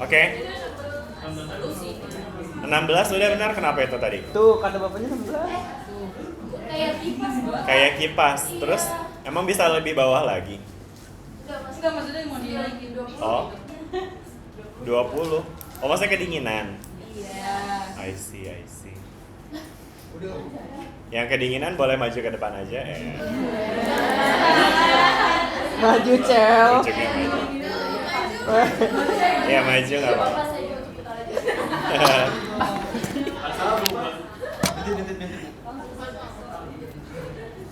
Oke. 16 udah benar, kenapa itu tadi? Tuh kata bapaknya 16. Kayak kipas, Mbak. Kayak kipas. Terus emang bisa lebih bawah lagi? Enggak, maksudnya mau dinaikin 20. Oh. 20. Oh, maksudnya kedinginan. Iya. I see. Yang kedinginan boleh maju ke depan aja. Maju cel. Ujungnya maju. Ya maju nggak apa-apa. Bapak saya untuk kita aja.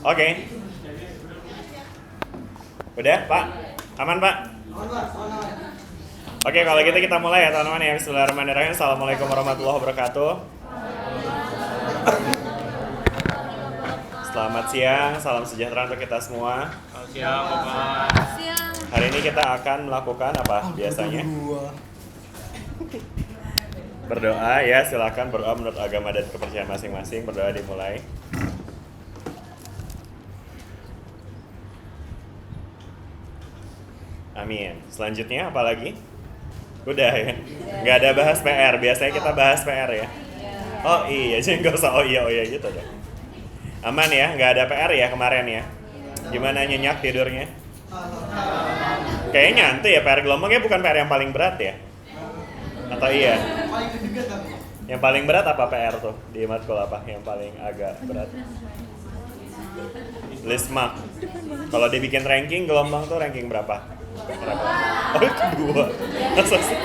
Oke. Udah, Pak? Aman, Pak? Oke, kalau gitu kita mulai ya, teman-teman ya. Bismillahirrahmanirrahim. Assalamualaikum warahmatullahi wabarakatuh. Selamat siang, salam sejahtera untuk kita semua. Selamat siang, Bapak. Hari ini kita akan melakukan apa biasanya? Berdoa ya, silakan berdoa menurut agama dan kepercayaan masing-masing. Berdoa dimulai. Amin. Selanjutnya apa lagi? Udah ya? Nggak ada bahas PR, biasanya kita bahas PR ya? Oh iya, jadi nggak usah oh iya gitu deh. Aman ya, nggak ada PR ya kemarin ya? Gimana nyenyak tidurnya? Kayaknya nyantai ya, PR gelombangnya bukan PR yang paling berat ya? Atau iya? Yang paling berat apa PR tuh? Di matkul apa yang paling agak berat? Lismak. Kalau dibikin ranking, gelombang tuh ranking berapa? Oh, kedua. Masa sih?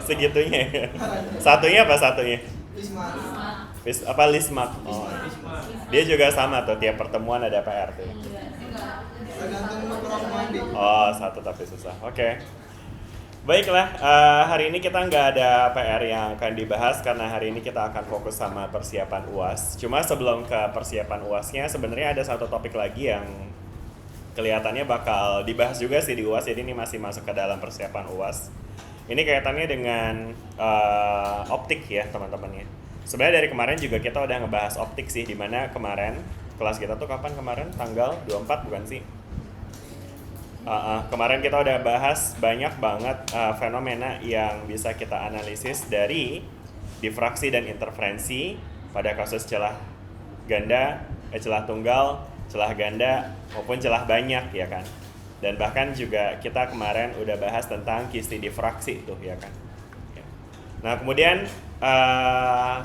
Segitunya ya? Satunya apa satunya? Lismak. Oh. Dia juga sama tuh, tiap pertemuan ada PR tuh. Oh, satu tapi susah. Oke. Baiklah, hari ini kita nggak ada PR yang akan dibahas karena hari ini kita akan fokus sama persiapan UAS. Cuma sebelum ke persiapan UASnya, sebenarnya ada satu topik lagi yang kelihatannya bakal dibahas juga sih di UAS, jadi ini masih masuk ke dalam persiapan UAS. Ini kaitannya dengan optik ya teman-teman ya. Sebenarnya dari kemarin juga kita udah ngebahas optik sih, dimana kemarin kelas kita tuh kapan kemarin? Tanggal 24 bukan sih? Kemarin kita udah bahas banyak banget fenomena yang bisa kita analisis dari difraksi dan interferensi pada kasus celah ganda, celah tunggal, celah ganda maupun celah banyak ya kan. Dan bahkan juga kita kemarin udah bahas tentang kisti difraksi tuh ya kan. Nah kemudian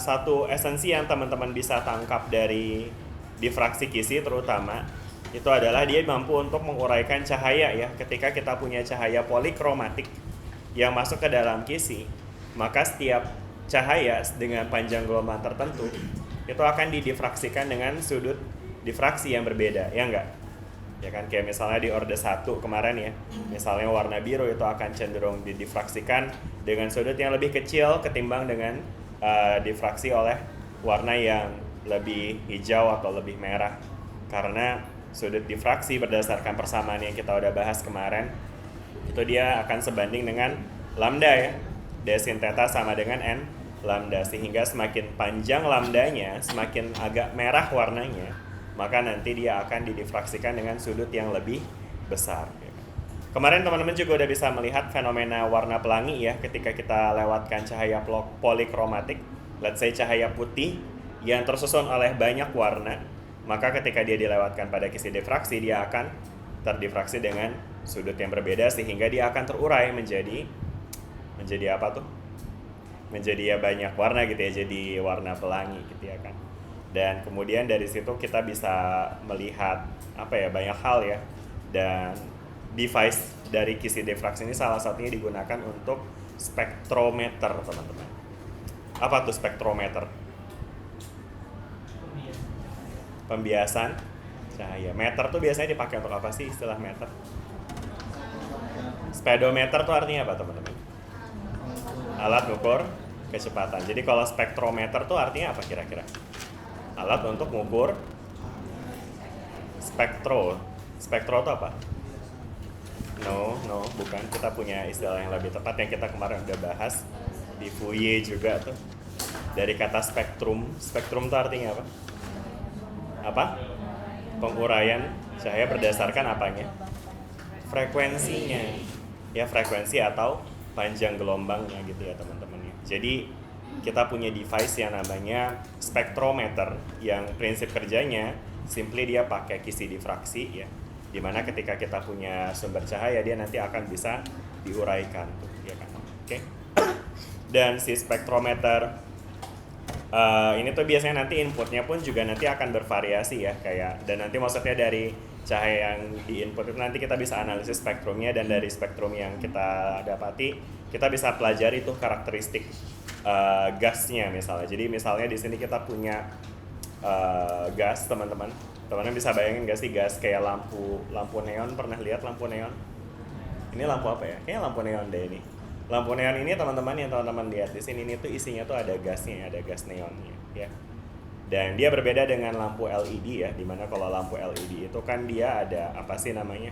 satu esensi yang teman-teman bisa tangkap dari difraksi kisti terutama itu adalah dia mampu untuk menguraikan cahaya ya. Ketika kita punya cahaya polikromatik yang masuk ke dalam kisi, maka setiap cahaya dengan panjang gelombang tertentu itu akan didifraksikan dengan sudut difraksi yang berbeda, ya enggak? Ya kan, kayak misalnya di orde 1 kemarin ya, misalnya warna biru itu akan cenderung didifraksikan dengan sudut yang lebih kecil ketimbang dengan difraksi oleh warna yang lebih hijau atau lebih merah, karena sudut difraksi berdasarkan persamaan yang kita udah bahas kemarin itu dia akan sebanding dengan lambda ya, d sin theta sama dengan n lambda, sehingga semakin panjang lambdanya, semakin agak merah warnanya, maka nanti dia akan didifraksikan dengan sudut yang lebih besar. Kemarin teman-teman juga udah bisa melihat fenomena warna pelangi ya, ketika kita lewatkan cahaya polikromatik, let's say cahaya putih yang tersusun oleh banyak warna, maka ketika dia dilewatkan pada kisi difraksi, dia akan terdifraksi dengan sudut yang berbeda, sehingga dia akan terurai menjadi apa tuh? Menjadi ya banyak warna gitu ya, jadi warna pelangi gitu ya kan. Dan kemudian dari situ kita bisa melihat apa ya, banyak hal ya. Dan device dari kisi difraksi ini salah satunya digunakan untuk spektrometer, teman-teman. Apa tuh spektrometer? Pembiasan cahaya. Meter tuh biasanya dipakai untuk apa sih istilah meter? Speedometer tuh artinya apa teman-teman? Alat ukur kecepatan. Jadi kalau spektrometer tuh artinya apa kira-kira? Alat untuk mengukur spektro. Spektro itu apa? No, bukan. Kita punya istilah yang lebih tepat yang kita kemarin udah bahas di Fourier juga tuh. Dari kata spektrum. Spektrum itu artinya apa? Apa? Penguraian cahaya berdasarkan apanya? Frekuensinya. Ya, frekuensi atau panjang gelombangnya gitu ya teman-teman ya. Jadi kita punya device yang namanya spektrometer yang prinsip kerjanya simply dia pakai kisi difraksi ya. Dimana ketika kita punya sumber cahaya dia nanti akan bisa diuraikan tuh ya kan. Oke. Dan si spektrometer ini tuh biasanya nanti inputnya pun juga nanti akan bervariasi ya kayak, dan nanti maksudnya dari cahaya yang di input itu nanti kita bisa analisis spektrumnya, dan dari spektrum yang kita dapati kita bisa pelajari tuh karakteristik gasnya misalnya. Jadi misalnya di sini kita punya gas teman-teman bisa bayangin gak sih gas kayak lampu neon, pernah lihat lampu neon? Ini lampu apa ya? Kayaknya lampu neon deh ini. Lampu neon ini teman-teman yang teman-teman lihat di sini ini tuh isinya tuh ada gasnya, ada gas neonnya ya. Dan dia berbeda dengan lampu LED ya, dimana kalau lampu LED itu kan dia ada apa sih namanya?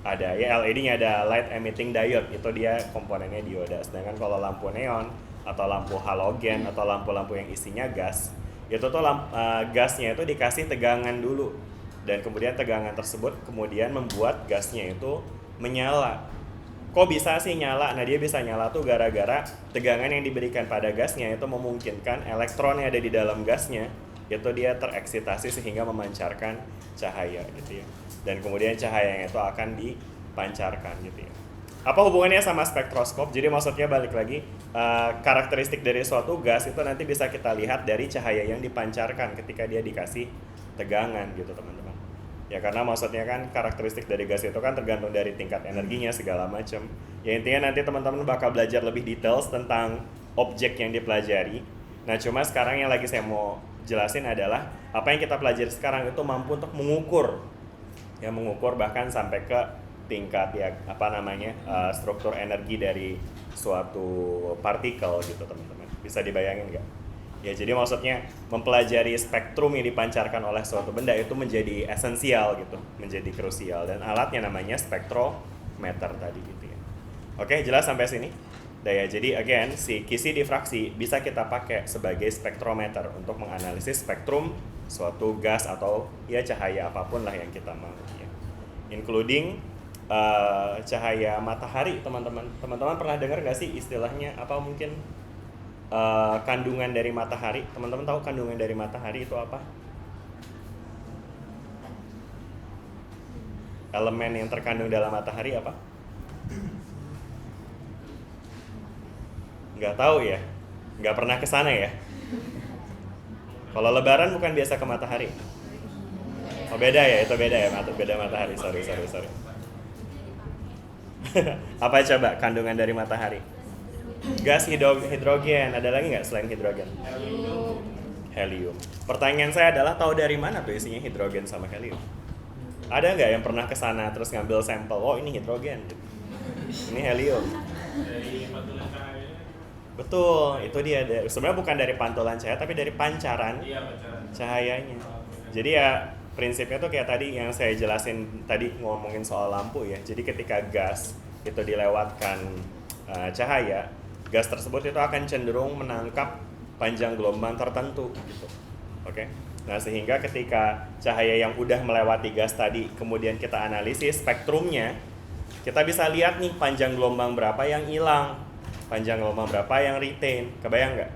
Ada ya LED-nya ada light emitting diode, itu dia komponennya dioda. Sedangkan kalau lampu neon atau lampu halogen atau lampu-lampu yang isinya gas, itu tuh gasnya itu dikasih tegangan dulu, dan kemudian tegangan tersebut kemudian membuat gasnya itu menyala. Kok bisa sih nyala? Nah dia bisa nyala tuh gara-gara tegangan yang diberikan pada gasnya itu memungkinkan elektron yang ada di dalam gasnya itu dia tereksitasi sehingga memancarkan cahaya gitu ya. Dan kemudian cahayanya itu akan dipancarkan gitu ya. Apa hubungannya sama spektroskop? Jadi maksudnya balik lagi, karakteristik dari suatu gas itu nanti bisa kita lihat dari cahaya yang dipancarkan ketika dia dikasih tegangan gitu teman-teman. Ya karena maksudnya kan karakteristik dari gas itu kan tergantung dari tingkat energinya segala macam. Ya intinya nanti teman-teman bakal belajar lebih details tentang objek yang dipelajari. Nah cuma sekarang yang lagi saya mau jelasin adalah apa yang kita pelajari sekarang itu mampu untuk mengukur, ya mengukur bahkan sampai ke tingkat ya apa namanya struktur energi dari suatu partikel gitu teman-teman. Bisa dibayangin nggak? Ya jadi maksudnya mempelajari spektrum yang dipancarkan oleh suatu benda itu menjadi esensial gitu, menjadi krusial, dan alatnya namanya spektrometer tadi gitu ya. Oke, jelas sampai sini? Ya, jadi again si kisi difraksi bisa kita pakai sebagai spektrometer untuk menganalisis spektrum suatu gas atau ya cahaya apapun lah yang kita mau ya. Including cahaya matahari teman-teman. Teman-teman pernah dengar nggak sih istilahnya apa mungkin kandungan dari matahari? Teman-teman tahu kandungan dari matahari itu apa? Elemen yang terkandung dalam matahari apa? Nggak tahu ya? Nggak pernah ke sana ya? Kalau lebaran bukan biasa ke matahari? Oh beda ya, itu beda ya, beda matahari, sorry. Apa coba kandungan dari matahari? Gas hidrogen, ada lagi nggak selain hidrogen? Helium. Pertanyaan saya adalah tahu dari mana tuh isinya hidrogen sama helium? Ada nggak yang pernah kesana terus ngambil sampel? Oh ini hidrogen, ini helium. Dari pantulan cahaya. Betul, itu dia. Sebenarnya bukan dari pantulan cahaya tapi dari pancaran cahayanya. Jadi ya prinsipnya tuh kayak tadi yang saya jelasin tadi ngomongin soal lampu ya. Jadi ketika gas itu dilewatkan cahaya, gas tersebut itu akan cenderung menangkap panjang gelombang tertentu gitu. Oke. Nah, sehingga ketika cahaya yang udah melewati gas tadi kemudian kita analisis spektrumnya, kita bisa lihat nih panjang gelombang berapa yang hilang, panjang gelombang berapa yang retain. Kebayang nggak?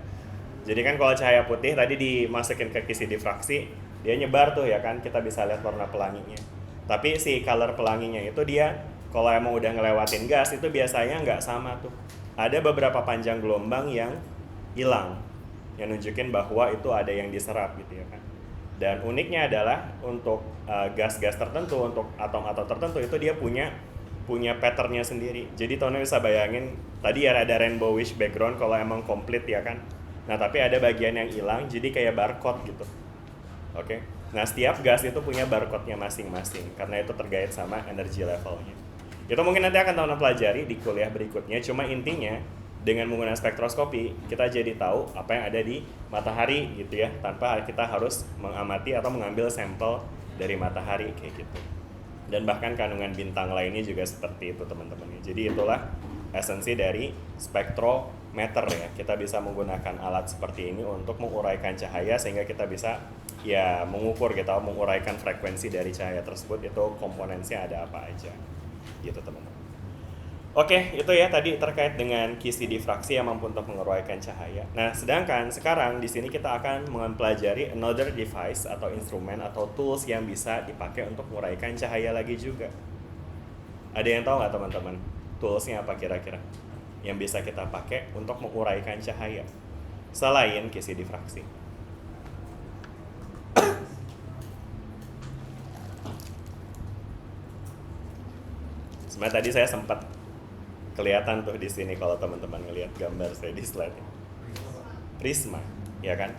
Jadi kan kalau cahaya putih tadi dimasukin ke kisi difraksi, dia nyebar tuh ya kan, kita bisa lihat warna pelanginya. Tapi si color pelanginya itu dia kalau emang udah ngelewatin gas itu biasanya nggak sama tuh. Ada beberapa panjang gelombang yang hilang, yang nunjukin bahwa itu ada yang diserap gitu ya kan. Dan uniknya adalah untuk gas-gas tertentu, untuk atom-atom tertentu itu dia punya patternnya sendiri. Jadi teman-teman bisa bayangin tadi ya ada rainbowish background kalau emang komplit ya kan. Nah tapi ada bagian yang hilang jadi kayak barcode gitu. Oke. Nah setiap gas itu punya barcode-nya masing-masing karena itu terkait sama energy levelnya. Itu mungkin nanti akan teman-teman pelajari di kuliah berikutnya. Cuma intinya dengan menggunakan spektroskopi kita jadi tahu apa yang ada di matahari gitu ya, tanpa kita harus mengamati atau mengambil sampel dari matahari kayak gitu. Dan bahkan kandungan bintang lainnya juga seperti itu teman-teman. Jadi itulah esensi dari spektrometer ya. Kita bisa menggunakan alat seperti ini untuk menguraikan cahaya sehingga kita bisa ya mengukur gitu, menguraikan frekuensi dari cahaya tersebut itu komponennya ada apa aja. Gitu teman-teman. Oke, itu ya tadi terkait dengan kisi difraksi yang mampu untuk menguraikan cahaya. Nah, sedangkan sekarang di sini kita akan mempelajari another device atau instrumen atau tools yang bisa dipakai untuk menguraikan cahaya lagi juga. Ada yang tahu nggak teman-teman? Toolsnya apa kira-kira? Yang bisa kita pakai untuk menguraikan cahaya selain kisi difraksi. Sebenarnya tadi saya sempat kelihatan tuh di sini kalau teman-teman ngelihat gambar saya di slide. Prisma, ya kan?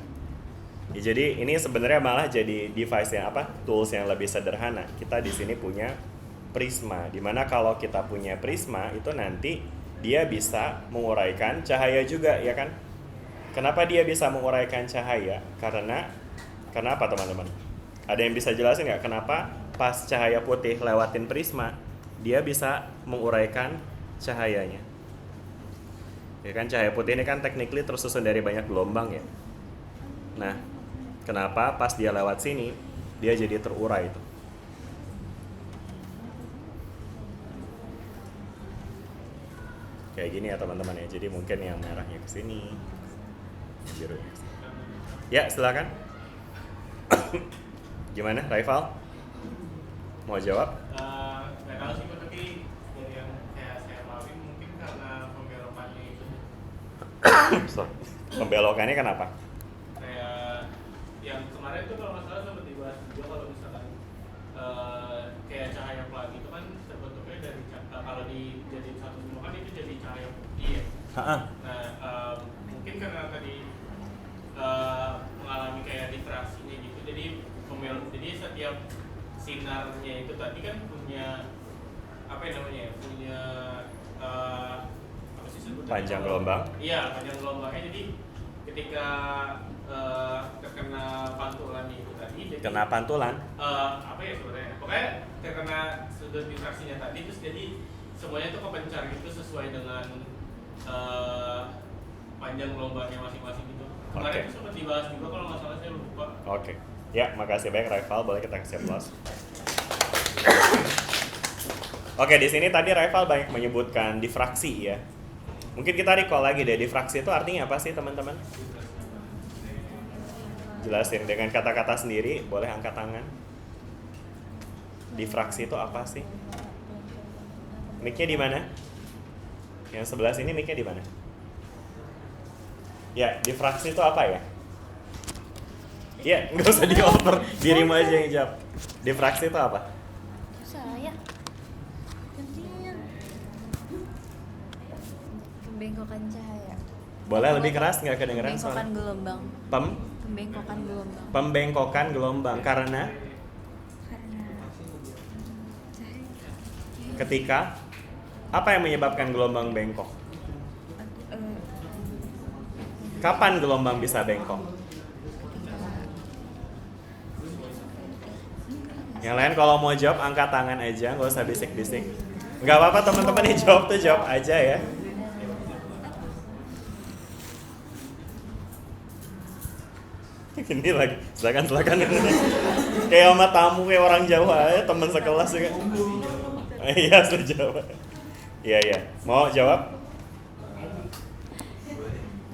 Ya, jadi ini sebenarnya malah jadi device yang apa? Tools yang lebih sederhana. Kita di sini punya prisma, dimana kalau kita punya prisma itu nanti dia bisa menguraikan cahaya juga, ya kan? Kenapa dia bisa menguraikan cahaya? Karena apa teman-teman? Ada yang bisa jelasin nggak kenapa pas cahaya putih lewatin prisma dia bisa menguraikan cahayanya? Ya kan, cahaya putih ini kan technically tersusun dari banyak gelombang ya. Nah, kenapa pas dia lewat sini dia jadi terurai itu? Kayak gini ya teman-teman ya. Jadi mungkin yang merahnya ke sini, yang birunya ke sini. Ya, silakan. Gimana, Raifal? Mau jawab? Nggak tahu sih, tapi dari yang saya pahami mungkin karena pembelokannya itu. Sorry. Pembelokannya kenapa? Kayak yang kemarin tuh kalau nggak salah sempat dibahas juga kalau misalkan kayak cahaya pelangi itu kan terbentuknya dari kalau dijadiin satu semua kan itu jadi cahaya putih ya. Nah mungkin karena tadi mengalami kayak difraksinya gitu, jadi setiap sinarnya itu tadi kan punya apa yang namanya ya, punya apa sih sebutannya? Panjang gelombang. Iya, panjang gelombangnya. Jadi ketika terkena pantulan itu tadi, jadi Kena pantulan? apa ya sebenarnya? Pokoknya terkena sudut difraksinya tadi, terus jadi semuanya itu kepencar gitu sesuai dengan panjang gelombangnya masing-masing gitu. Kemarin itu sempat dibahas juga kalau nggak salah, saya lupa. Oke. Ya, makasih banyak Raifal. Boleh kita kasih applause. Oke, di sini tadi Raifal banyak menyebutkan difraksi ya. Mungkin kita recall lagi deh, difraksi itu artinya apa sih teman-teman? Jelasin dengan kata-kata sendiri, boleh angkat tangan. Difraksi itu apa sih? Mic-nya di mana? Yang sebelah sini mic-nya di mana? Ya, difraksi itu apa ya? Ya, nggak usah dioper, dirimu aja yang jawab. Difraksi itu apa? Saya gantian pembengkokan cahaya. Boleh lebih keras, nggak kedengeran Pembengkokan soalnya? gelombang. Pembengkokan gelombang. Pembengkokan gelombang karena Karena ketika apa yang menyebabkan gelombang bengkok? Kapan gelombang bisa bengkok? Yang lain kalau mau jawab angkat tangan aja, nggak usah bisik-bisik. Nggak apa-apa teman-teman yang jawab tuh jawab aja ya. Ini lagi, silakan. Kayak sama tamu kayak orang Jawa ya, teman sekelas juga. Iya, sudah jawab. Iya. Mau jawab?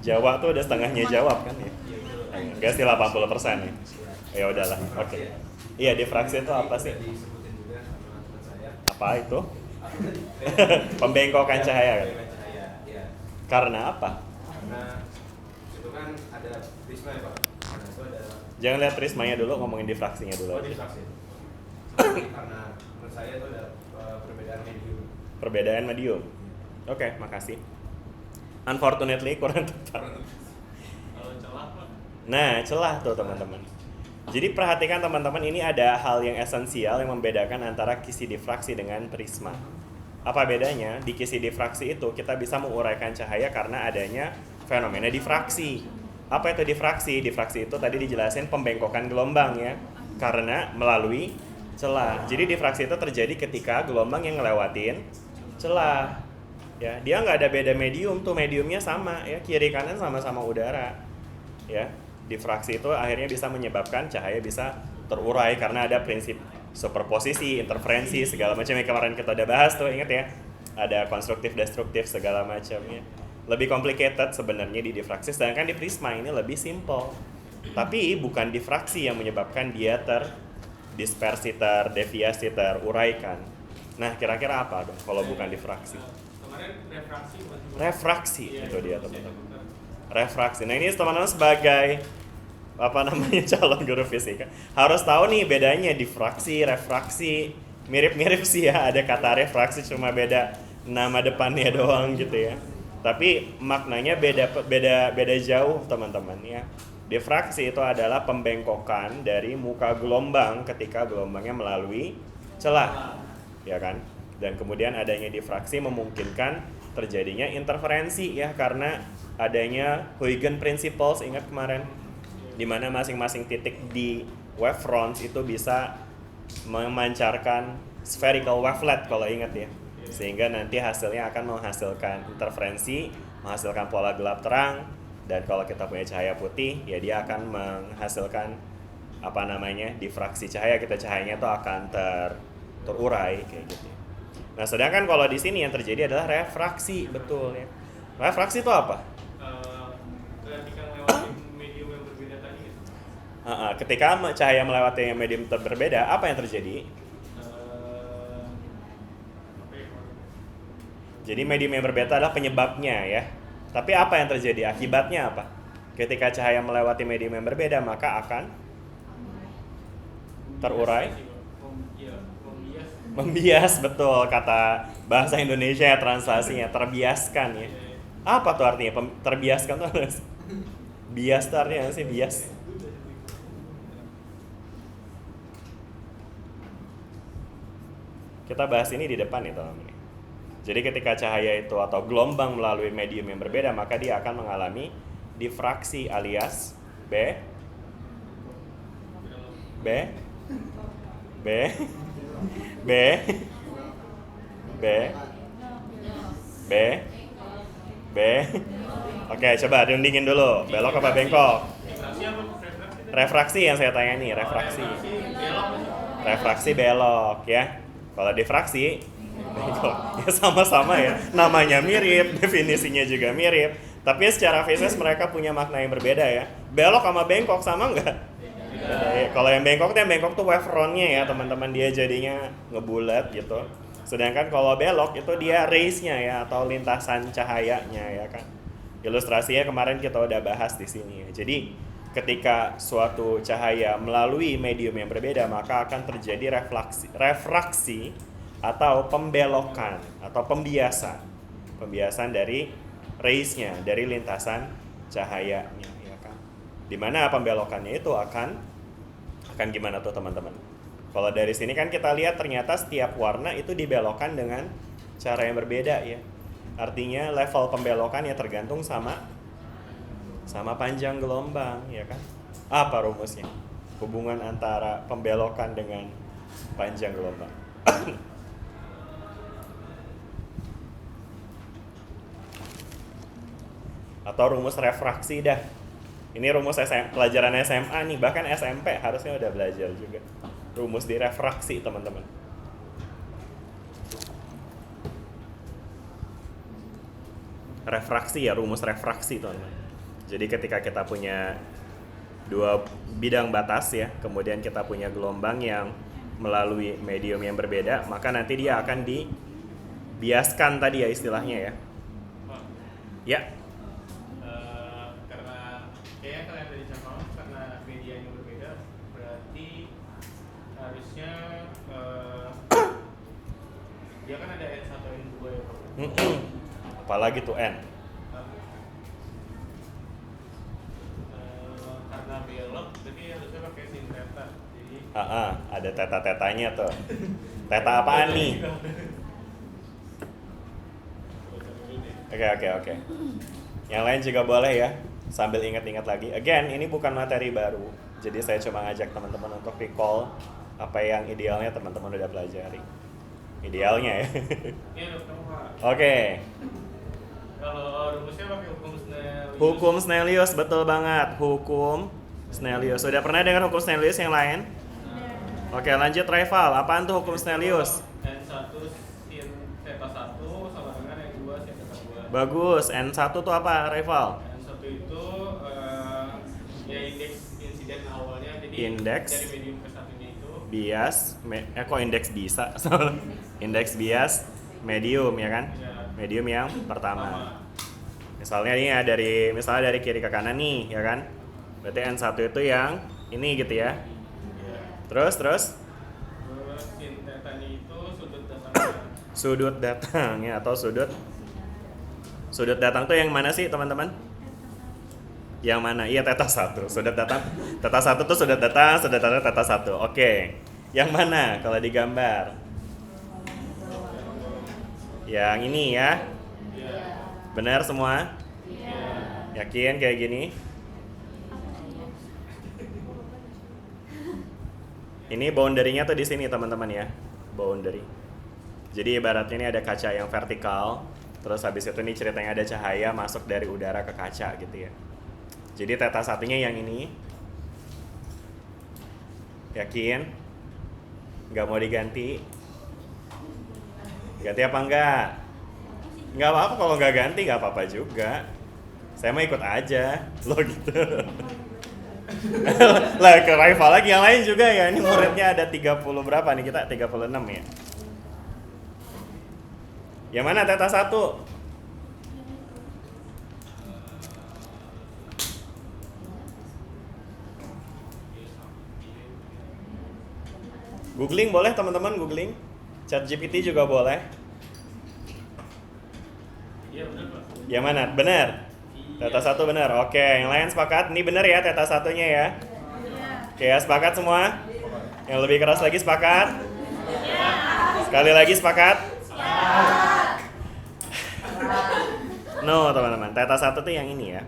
Jawa tuh udah setengahnya jawab kan ya. Enggak sih 80% ya. Ya udahlah. Oke. Iya, difraksi itu apa sih? Apa itu? Pembengkokan cahaya kan? Karena apa? Karena itu kan ada prisma ya Pak. Nah, itu ada. Jangan lihat prismanya dulu, ngomongin difraksinya dulu. Difraksi. Karena menurut saya itu ada perbedaan medium. Perbedaan medium. Oke, makasih. Unfortunately kurang tepat. Kalau celah Pak. Nah, celah tuh teman-teman. Jadi perhatikan teman-teman, ini ada hal yang esensial yang membedakan antara kisi difraksi dengan prisma. Apa bedanya? Di kisi difraksi itu kita bisa menguraikan cahaya karena adanya fenomena difraksi. Apa itu difraksi? Difraksi itu tadi dijelasin pembengkokan gelombang ya, karena melalui celah. Jadi difraksi itu terjadi ketika gelombang yang ngelewatin celah. Ya, dia nggak ada beda medium tuh, mediumnya sama ya, kiri kanan sama-sama udara. Ya, difraksi itu akhirnya bisa menyebabkan cahaya bisa terurai karena ada prinsip superposisi, interferensi, segala macam yang kemarin kita udah bahas tuh, ingat ya. ada konstruktif, destruktif segala macamnya. Lebih complicated sebenarnya di difraksi, sedangkan di prisma ini lebih simple. Tapi bukan difraksi yang menyebabkan dia terdispersi, terdeviasi, teruraikan. Nah, kira-kira apa dong kalau bukan difraksi? Kemarin refraksi bukan cuma- Refraksi, Iya, itu dia iya, teman-teman. benar. Refraksi. Nah, ini teman-teman sebagai apa namanya calon guru fisika harus tahu nih bedanya difraksi, refraksi. Mirip-mirip sih ya, ada kata refraksi cuma beda nama depannya doang gitu ya. Tapi maknanya beda jauh teman-teman ya. Difraksi itu adalah pembengkokan dari muka gelombang ketika gelombangnya melalui celah, ya kan? Dan kemudian adanya difraksi memungkinkan terjadinya interferensi ya, karena adanya Huygens principles, ingat kemarin, di mana masing-masing titik di wavefront itu bisa memancarkan spherical wavelet kalau ingat ya, sehingga nanti hasilnya akan menghasilkan interferensi, menghasilkan pola gelap terang, dan kalau kita punya cahaya putih ya dia akan menghasilkan apa namanya difraksi cahaya, cahayanya itu akan terurai kayak gitu. Nah, sedangkan kalau di sini yang terjadi adalah refraksi, betul ya. Refraksi itu apa? Ketika melewati medium yang berbeda tadi gitu. Ketika cahaya melewati medium berbeda, apa yang terjadi? Apa ya? Jadi medium yang berbeda adalah penyebabnya ya. Tapi apa yang terjadi? Akibatnya apa? Ketika cahaya melewati medium yang berbeda, maka akan terurai, membias, betul kata bahasa Indonesia ya, translasinya terbiaskan ya. Apa tuh artinya? Terbiaskan tuh apa sih? Bias tuh artinya apa sih? Bias. Kita bahas ini di depan ya teman-teman. Jadi ketika cahaya itu atau gelombang melalui medium yang berbeda, maka dia akan mengalami difraksi alias B Oke, coba rundingin dulu. Belok apa bengkok? Refraksi apa refraksi? Refraksi yang saya tanya nih, refraksi. Refraksi belok ya. Kalau difraksi bengkok. Ya sama-sama ya. Namanya mirip, definisinya juga mirip. Tapi secara fisik mereka punya makna yang berbeda ya. Belok sama bengkok sama nggak? Kalau yang bengkok tuh wavefront-nya ya teman-teman, dia jadinya ngebulat gitu. Sedangkan kalau belok itu dia rays-nya ya, atau lintasan cahayanya ya kan. Ilustrasinya kemarin kita udah bahas di sini ya. Jadi ketika suatu cahaya melalui medium yang berbeda, maka akan terjadi refraksi atau pembelokan atau pembiasan dari rays-nya, dari lintasan cahayanya ya kan. Dimana pembelokannya itu akan gimana tuh teman-teman? Kalau dari sini kan kita lihat ternyata setiap warna itu dibelokkan dengan cara yang berbeda ya. Artinya level pembelokan ya tergantung sama panjang gelombang ya kan. Apa rumusnya? Hubungan antara pembelokan dengan panjang gelombang. Atau rumus refraksi dah. Ini rumus pelajaran SMA nih, bahkan SMP harusnya udah belajar juga. Rumus di refraksi teman-teman. Refraksi ya, rumus refraksi teman-teman. Jadi ketika kita punya dua bidang batas ya, kemudian kita punya gelombang yang melalui medium yang berbeda, maka nanti dia akan dibiaskan tadi ya istilahnya ya. Ya. Karena kayaknya kalian dari cabang karena medianya berbeda, berarti harusnya dia kan ada N1 N2 ya Bro. Apalagi tuh N. Karena belok, jadi harusnya pakai sin theta. Jadi Ada teta-tetanya tuh. Teta apaan nih? Oke. Yang lain juga boleh ya, sambil ingat-ingat lagi. Again, ini bukan materi baru. Jadi saya cuma ngajak teman-teman untuk recall apa yang idealnya teman-teman udah pelajari. Idealnya ya. Iya dokter Pak. Oke. Kalau rumusnya pakai hukum Snellius. Hukum Snellius, betul banget. Hukum Snellius. Sudah pernah dengar hukum Snellius yang lain? Oke, lanjut rival. Apaan tuh hukum Snellius? N1 sin theta 1 sama Bagus. N1 tuh apa, Rival? Yang satu itu ya indeks insiden awalnya, jadi Indeks. dari medium ke satunya itu Bias, kok indeks bisa? Indeks bias medium ya kan? ya, Medium yang pertama. pertama. Misalnya nih ya misalnya dari kiri ke kanan nih ya kan? Berarti N1 itu yang ini gitu ya. Ya. Terus Terus sin tetanya itu sudut datangnya. sudut datangnya atau sudut datang tuh yang mana sih teman-teman? Yang mana? Iya, theta 1. Sudut datang theta 1 tuh sudut datang theta 1. Oke. Yang mana kalau digambar? Yang ini ya. Ya. Benar semua? Yakin kayak gini? Ini boundary-nya tuh di sini teman-teman ya. Boundary. Jadi ibaratnya ini ada kaca yang vertikal, terus habis itu nih ceritanya ada cahaya masuk dari udara ke kaca gitu ya. Jadi theta satunya yang ini. Yakin? Nggak mau diganti? Ganti apa enggak? Nggak apa-apa kalau nggak ganti, nggak apa-apa juga. Saya mau ikut aja, lo gitu. Lah ke rival lagi yang lain juga ya. Ini muridnya ada 30 berapa nih kita? 36 ya. Yang mana theta 1? Googling boleh teman-teman, googling. ChatGPT juga boleh. Iya benar Pak. Yang mana? Benar? Theta 1 benar. Oke, yang lain sepakat? Ini benar ya theta satunya ya? Oke, ya, sepakat semua? Yang lebih keras lagi sepakat? Sekali lagi sepakat? No, teman-teman. Theta 1 tuh yang ini ya.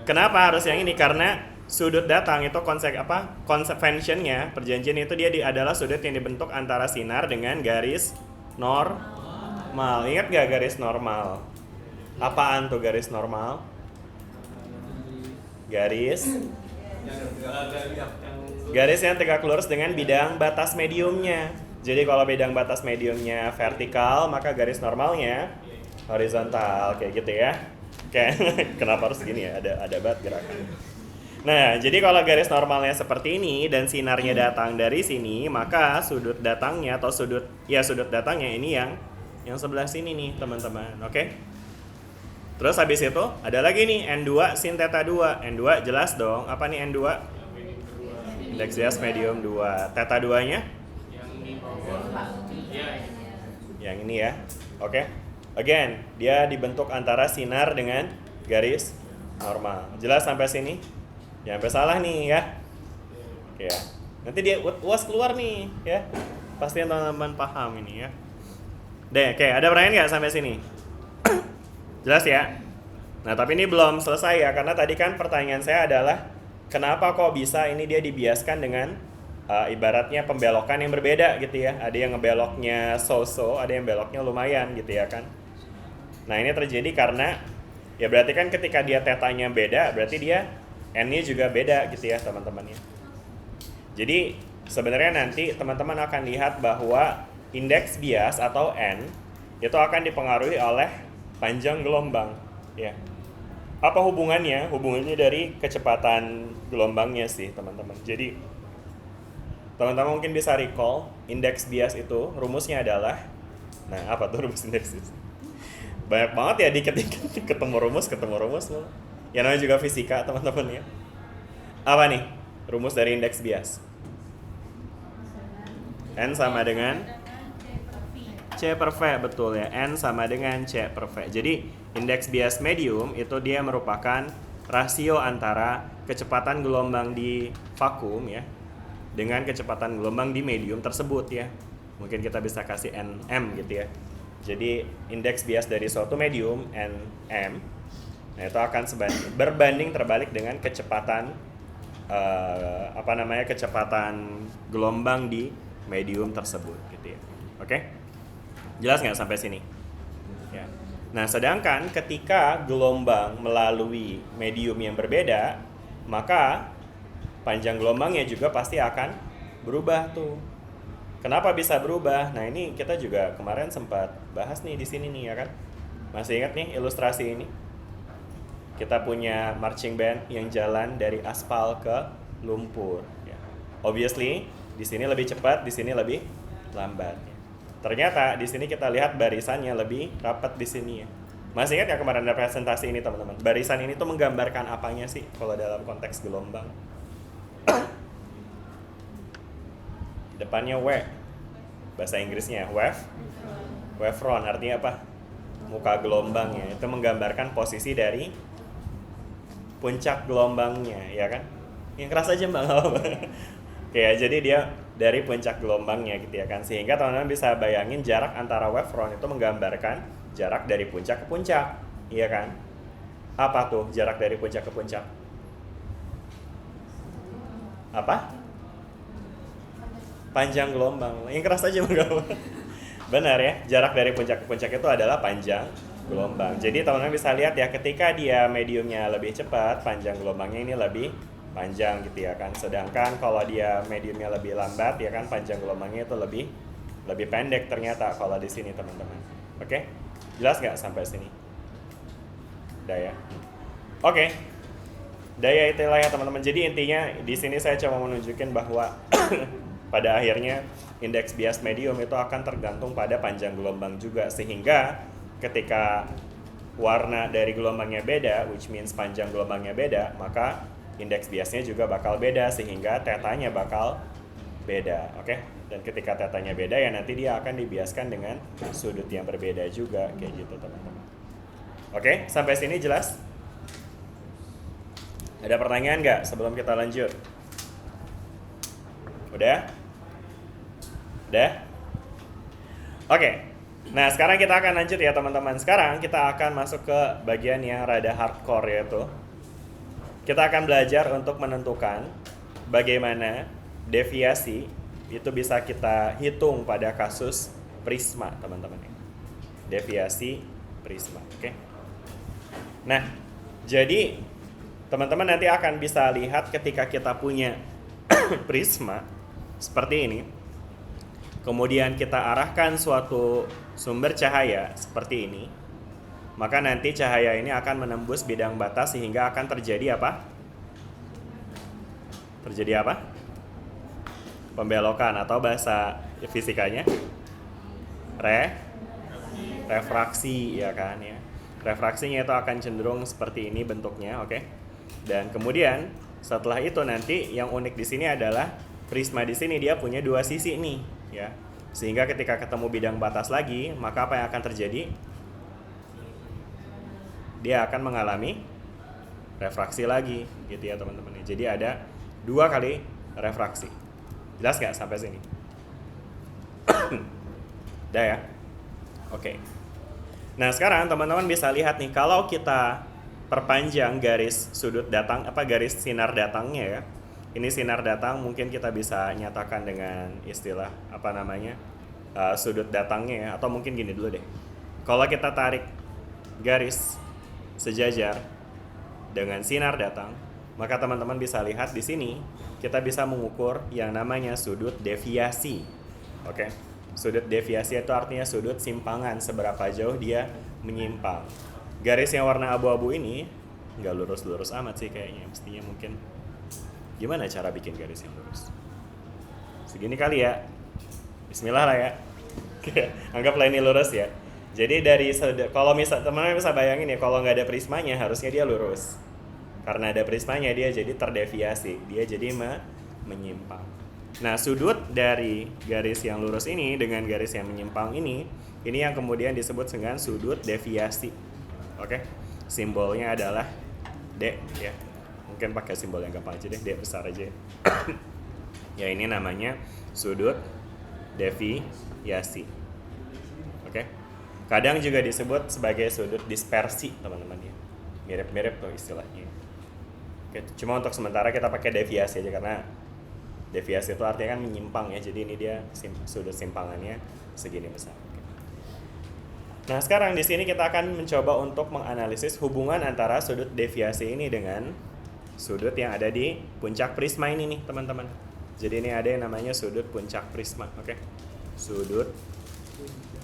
Kenapa harus yang ini? Karena sudut datang itu konsep apa? Convention-nya, perjanjian itu dia adalah sudut yang dibentuk antara sinar dengan garis normal. Ingat gak garis normal? Apaan tuh garis normal? Garis yang tegak lurus dengan bidang batas mediumnya. Jadi kalau bidang batas mediumnya vertikal, maka garis normalnya horizontal kayak gitu ya. Kayak kenapa harus gini ya? Ada banget gerakan. Nah, jadi kalau garis normalnya seperti ini dan sinarnya datang dari sini, maka sudut datangnya atau sudut datangnya ini yang sebelah sini nih, teman-teman. Oke? Terus habis itu ada lagi nih N2 sin theta 2. N2 jelas dong. Apa nih N2? Indeks bias medium 2. Theta 2-nya? Yang di bawah. Iya. Yang ini ya. Oke. Again, dia dibentuk antara sinar dengan garis normal. Jelas sampai sini? Jangan sampai salah nih ya. Oke ya. Nanti dia UAS keluar nih ya. Pasti teman-teman paham ini ya. Deh, oke, ada pertanyaan nggak sampai sini? Jelas ya? Nah, tapi ini belum selesai ya, karena tadi kan pertanyaan saya adalah kenapa kok bisa ini dia dibiaskan dengan ibaratnya pembelokan yang berbeda gitu ya. Ada yang ngebeloknya so-so, ada yang beloknya lumayan gitu ya kan. Nah, ini terjadi karena ya berarti kan ketika dia tetanya beda, berarti dia N-nya juga beda gitu ya teman-teman ya. Jadi sebenarnya nanti teman-teman akan lihat bahwa indeks bias atau N itu akan dipengaruhi oleh panjang gelombang ya. Apa hubungannya? Hubungannya dari kecepatan gelombangnya sih teman-teman. Jadi teman-teman mungkin bisa recall indeks bias itu rumusnya adalah, nah apa tuh rumus indeks bias? Banyak banget ya, dikit-dikit ketemu rumus loh. Ya namanya juga fisika teman-teman ya. Apa nih rumus dari indeks bias? N sama dengan C per V, betul ya. N sama dengan C per V. Jadi indeks bias medium itu dia merupakan rasio antara kecepatan gelombang di vakum ya dengan kecepatan gelombang di medium tersebut ya. Mungkin kita bisa kasih NM gitu ya. Jadi indeks bias dari suatu medium NM, nah itu akan berbanding terbalik dengan kecepatan kecepatan gelombang di medium tersebut gitu ya. Oke? Jelas nggak sampai sini? Ya. Nah, sedangkan ketika gelombang melalui medium yang berbeda, maka panjang gelombangnya juga pasti akan berubah tuh. Kenapa bisa berubah? Nah, ini kita juga kemarin sempat bahas nih di sini nih ya kan. Masih ingat nih ilustrasi ini? Kita punya marching band yang jalan dari aspal ke lumpur. Ya. Obviously, di sini lebih cepat, di sini lebih lambat. Ya. Ternyata di sini kita lihat barisannya lebih rapat di sini ya. Masih ingat ya kemarin ada presentasi ini teman-teman? Barisan ini tuh menggambarkan apanya sih kalau dalam konteks gelombang? Depannya W, bahasa Inggrisnya wave, wavefront artinya apa? Muka gelombangnya. Itu menggambarkan posisi dari puncak gelombangnya, ya kan? Yang keras aja mbak. Oke, jadi dia dari puncak gelombangnya gitu ya kan. Sehingga teman-teman bisa bayangin jarak antara wavefront itu menggambarkan jarak dari puncak ke puncak, iya kan? Apa tuh jarak dari puncak ke puncak? Apa? Panjang gelombang. Yang keras aja mbak. Benar ya, jarak dari puncak ke puncak itu adalah panjang gelombang. Jadi teman-teman bisa lihat ya, ketika dia mediumnya lebih cepat, panjang gelombangnya ini lebih panjang gitu ya kan. Sedangkan kalau dia mediumnya lebih lambat ya kan, panjang gelombangnya itu lebih pendek ternyata kalau di sini teman-teman. Oke? Jelas nggak sampai sini? Udah ya? Oke. Daya itulah ya teman-teman. Jadi intinya di sini saya cuma menunjukkan bahwa pada akhirnya indeks bias medium itu akan tergantung pada panjang gelombang juga, sehingga ketika warna dari gelombangnya beda, which means panjang gelombangnya beda, maka indeks biasnya juga bakal beda, sehingga tetanya bakal beda, oke? Dan ketika tetanya beda ya nanti dia akan dibiaskan dengan sudut yang berbeda juga, kayak gitu teman-teman. Oke, sampai sini jelas? Ada pertanyaan nggak sebelum kita lanjut? Udah? Udah? Oke. Nah, sekarang kita akan lanjut ya teman-teman. Sekarang kita akan masuk ke bagian yang rada hardcore, yaitu kita akan belajar untuk menentukan bagaimana deviasi itu bisa kita hitung pada kasus prisma, teman-teman. Deviasi prisma, oke? Nah, jadi teman-teman nanti akan bisa lihat ketika kita punya prisma seperti ini. Kemudian kita arahkan suatu sumber cahaya seperti ini, maka nanti cahaya ini akan menembus bidang batas sehingga akan terjadi apa? Terjadi apa? Pembelokan atau bahasa fisikanya refraksi ya kan ya. Refraksinya itu akan cenderung seperti ini bentuknya, oke? Dan kemudian setelah itu nanti yang unik di sini adalah prisma di sini dia punya dua sisi nih. Ya, sehingga ketika ketemu bidang batas lagi, maka apa yang akan terjadi? Dia akan mengalami refraksi lagi, gitu ya teman-teman. Jadi ada 2 kali refraksi. Jelas nggak sampai sini? Udah ya? Oke. Nah sekarang teman-teman bisa lihat nih, kalau kita perpanjang garis sudut datang, garis sinar datangnya ya. Ini sinar datang mungkin kita bisa nyatakan dengan istilah sudut datangnya ya, atau mungkin gini dulu deh. Kalau kita tarik garis sejajar dengan sinar datang, maka teman-teman bisa lihat di sini kita bisa mengukur yang namanya sudut deviasi. Oke. Sudut deviasi itu artinya sudut simpangan, seberapa jauh dia menyimpang. Garis yang warna abu-abu ini nggak lurus-lurus amat sih kayaknya, mestinya mungkin gimana cara bikin garis yang lurus? Segini kali ya. Bismillah lah ya. Anggaplah ini lurus ya. Jadi dari kalau teman-teman bisa bayangin ya, kalau nggak ada prismanya harusnya dia lurus. Karena ada prismanya dia jadi terdeviasi, dia jadi menyimpang. Nah, sudut dari garis yang lurus ini dengan garis yang menyimpang ini yang kemudian disebut dengan sudut deviasi. Oke. Simbolnya adalah D ya. Mungkin pakai simbol yang gampang aja deh, D besar aja. Ya ini namanya sudut deviasi. Oke. Kadang juga disebut sebagai sudut dispersi, teman-teman ya. Mirip-mirip tuh istilahnya. Oke, cuma untuk sementara kita pakai deviasi aja karena deviasi itu artinya kan menyimpang ya. Jadi ini dia sudut simpangannya segini besar. Oke. Nah, sekarang di sini kita akan mencoba untuk menganalisis hubungan antara sudut deviasi ini dengan sudut yang ada di puncak prisma ini nih teman-teman. Jadi ini ada yang namanya sudut puncak prisma, oke? Sudut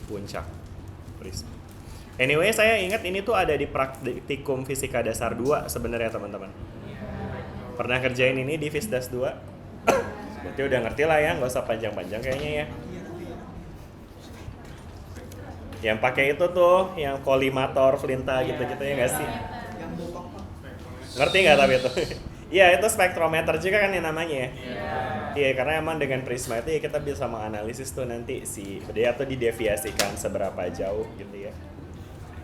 puncak prisma. Anyway, saya ingat ini tuh ada di praktikum fisika dasar 2 sebenarnya teman-teman. Pernah kerjain ini di Fisdas 2? Berarti udah ngerti lah ya, nggak usah panjang-panjang kayaknya ya. Yang pakai itu tuh, yang kolimator, flinta gitu-gitu ya nggak sih? Ngerti nggak tapi itu? Iya, itu spektrometer juga kan yang namanya ya. Iya, karena emang dengan prisma itu ya kita bisa menganalisis tuh nanti si dia tuh dideviasikan seberapa jauh gitu ya.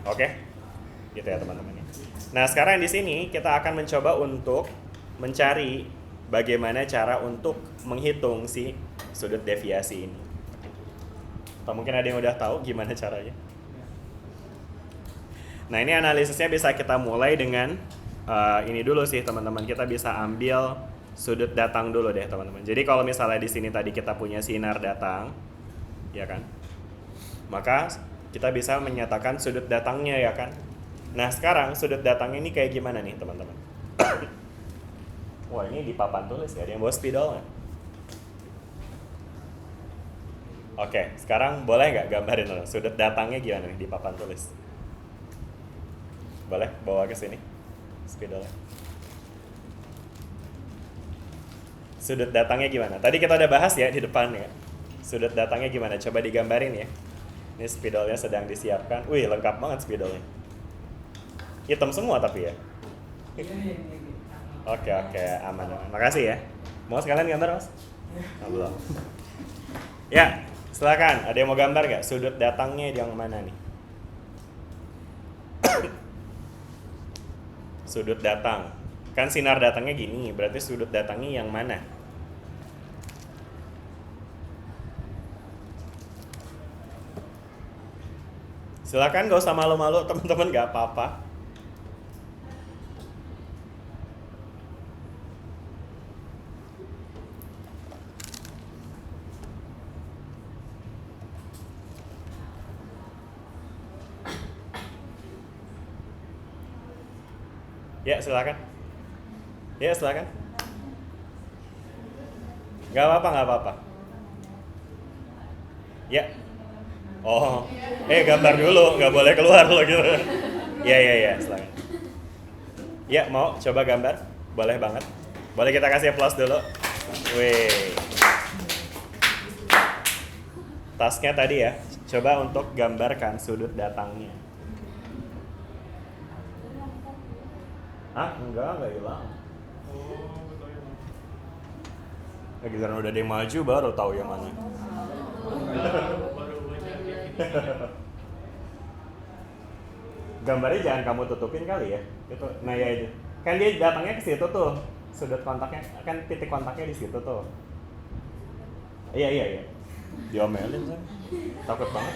Oke, gitu ya teman-teman. Nah sekarang di sini kita akan mencoba untuk mencari bagaimana cara untuk menghitung si sudut deviasi ini. Atau mungkin ada yang udah tahu gimana caranya? Nah ini analisisnya bisa kita mulai dengan ini dulu sih teman-teman. Kita bisa ambil sudut datang dulu deh teman-teman. Jadi kalau misalnya di sini tadi kita punya sinar datang, ya kan? Maka kita bisa menyatakan sudut datangnya ya kan? Nah sekarang sudut datangnya ini kayak gimana nih teman-teman? Wah ini di papan tulis ya, ada yang bawa spidol nggak? Oke, sekarang boleh nggak gambarin dulu sudut datangnya gimana nih di papan tulis? Boleh bawa ke sini spidolnya. Sudut datangnya gimana? Tadi kita udah bahas ya di depan ya. Sudut datangnya gimana? Coba digambarin ya. Ini spidolnya sedang disiapkan. Wih, lengkap banget spidolnya. Hitam semua tapi ya. Oke, aman. Makasih ya. Mau sekalian gambar, Mas? Belum. Ya, silakan. Ada yang mau gambar nggak? Sudut datangnya yang mana nih? Sudut datang. Kan sinar datangnya gini, berarti sudut datangnya yang mana? Silakan, gak usah malu-malu teman-teman, gak apa-apa. Ya, silakan. Ya, silakan. Gak apa-apa. Ya. Oh, gambar dulu, nggak boleh keluar loh gitu. Ya, silakan. Ya, mau coba gambar? Boleh banget. Boleh kita kasih applause dulu. Wih. Tasknya tadi ya, coba untuk gambarkan sudut datangnya. Hah? Enggak hilang. Giliran udah ada yang maju baru tahu yang mana. Gambarnya jangan kamu tutupin kali ya. Itu. Nah ya itu. Kan dia datangnya ke situ tuh. Sudut kontaknya kan titik kontaknya di situ tuh. Iya. Diomelin kan. Takut banget.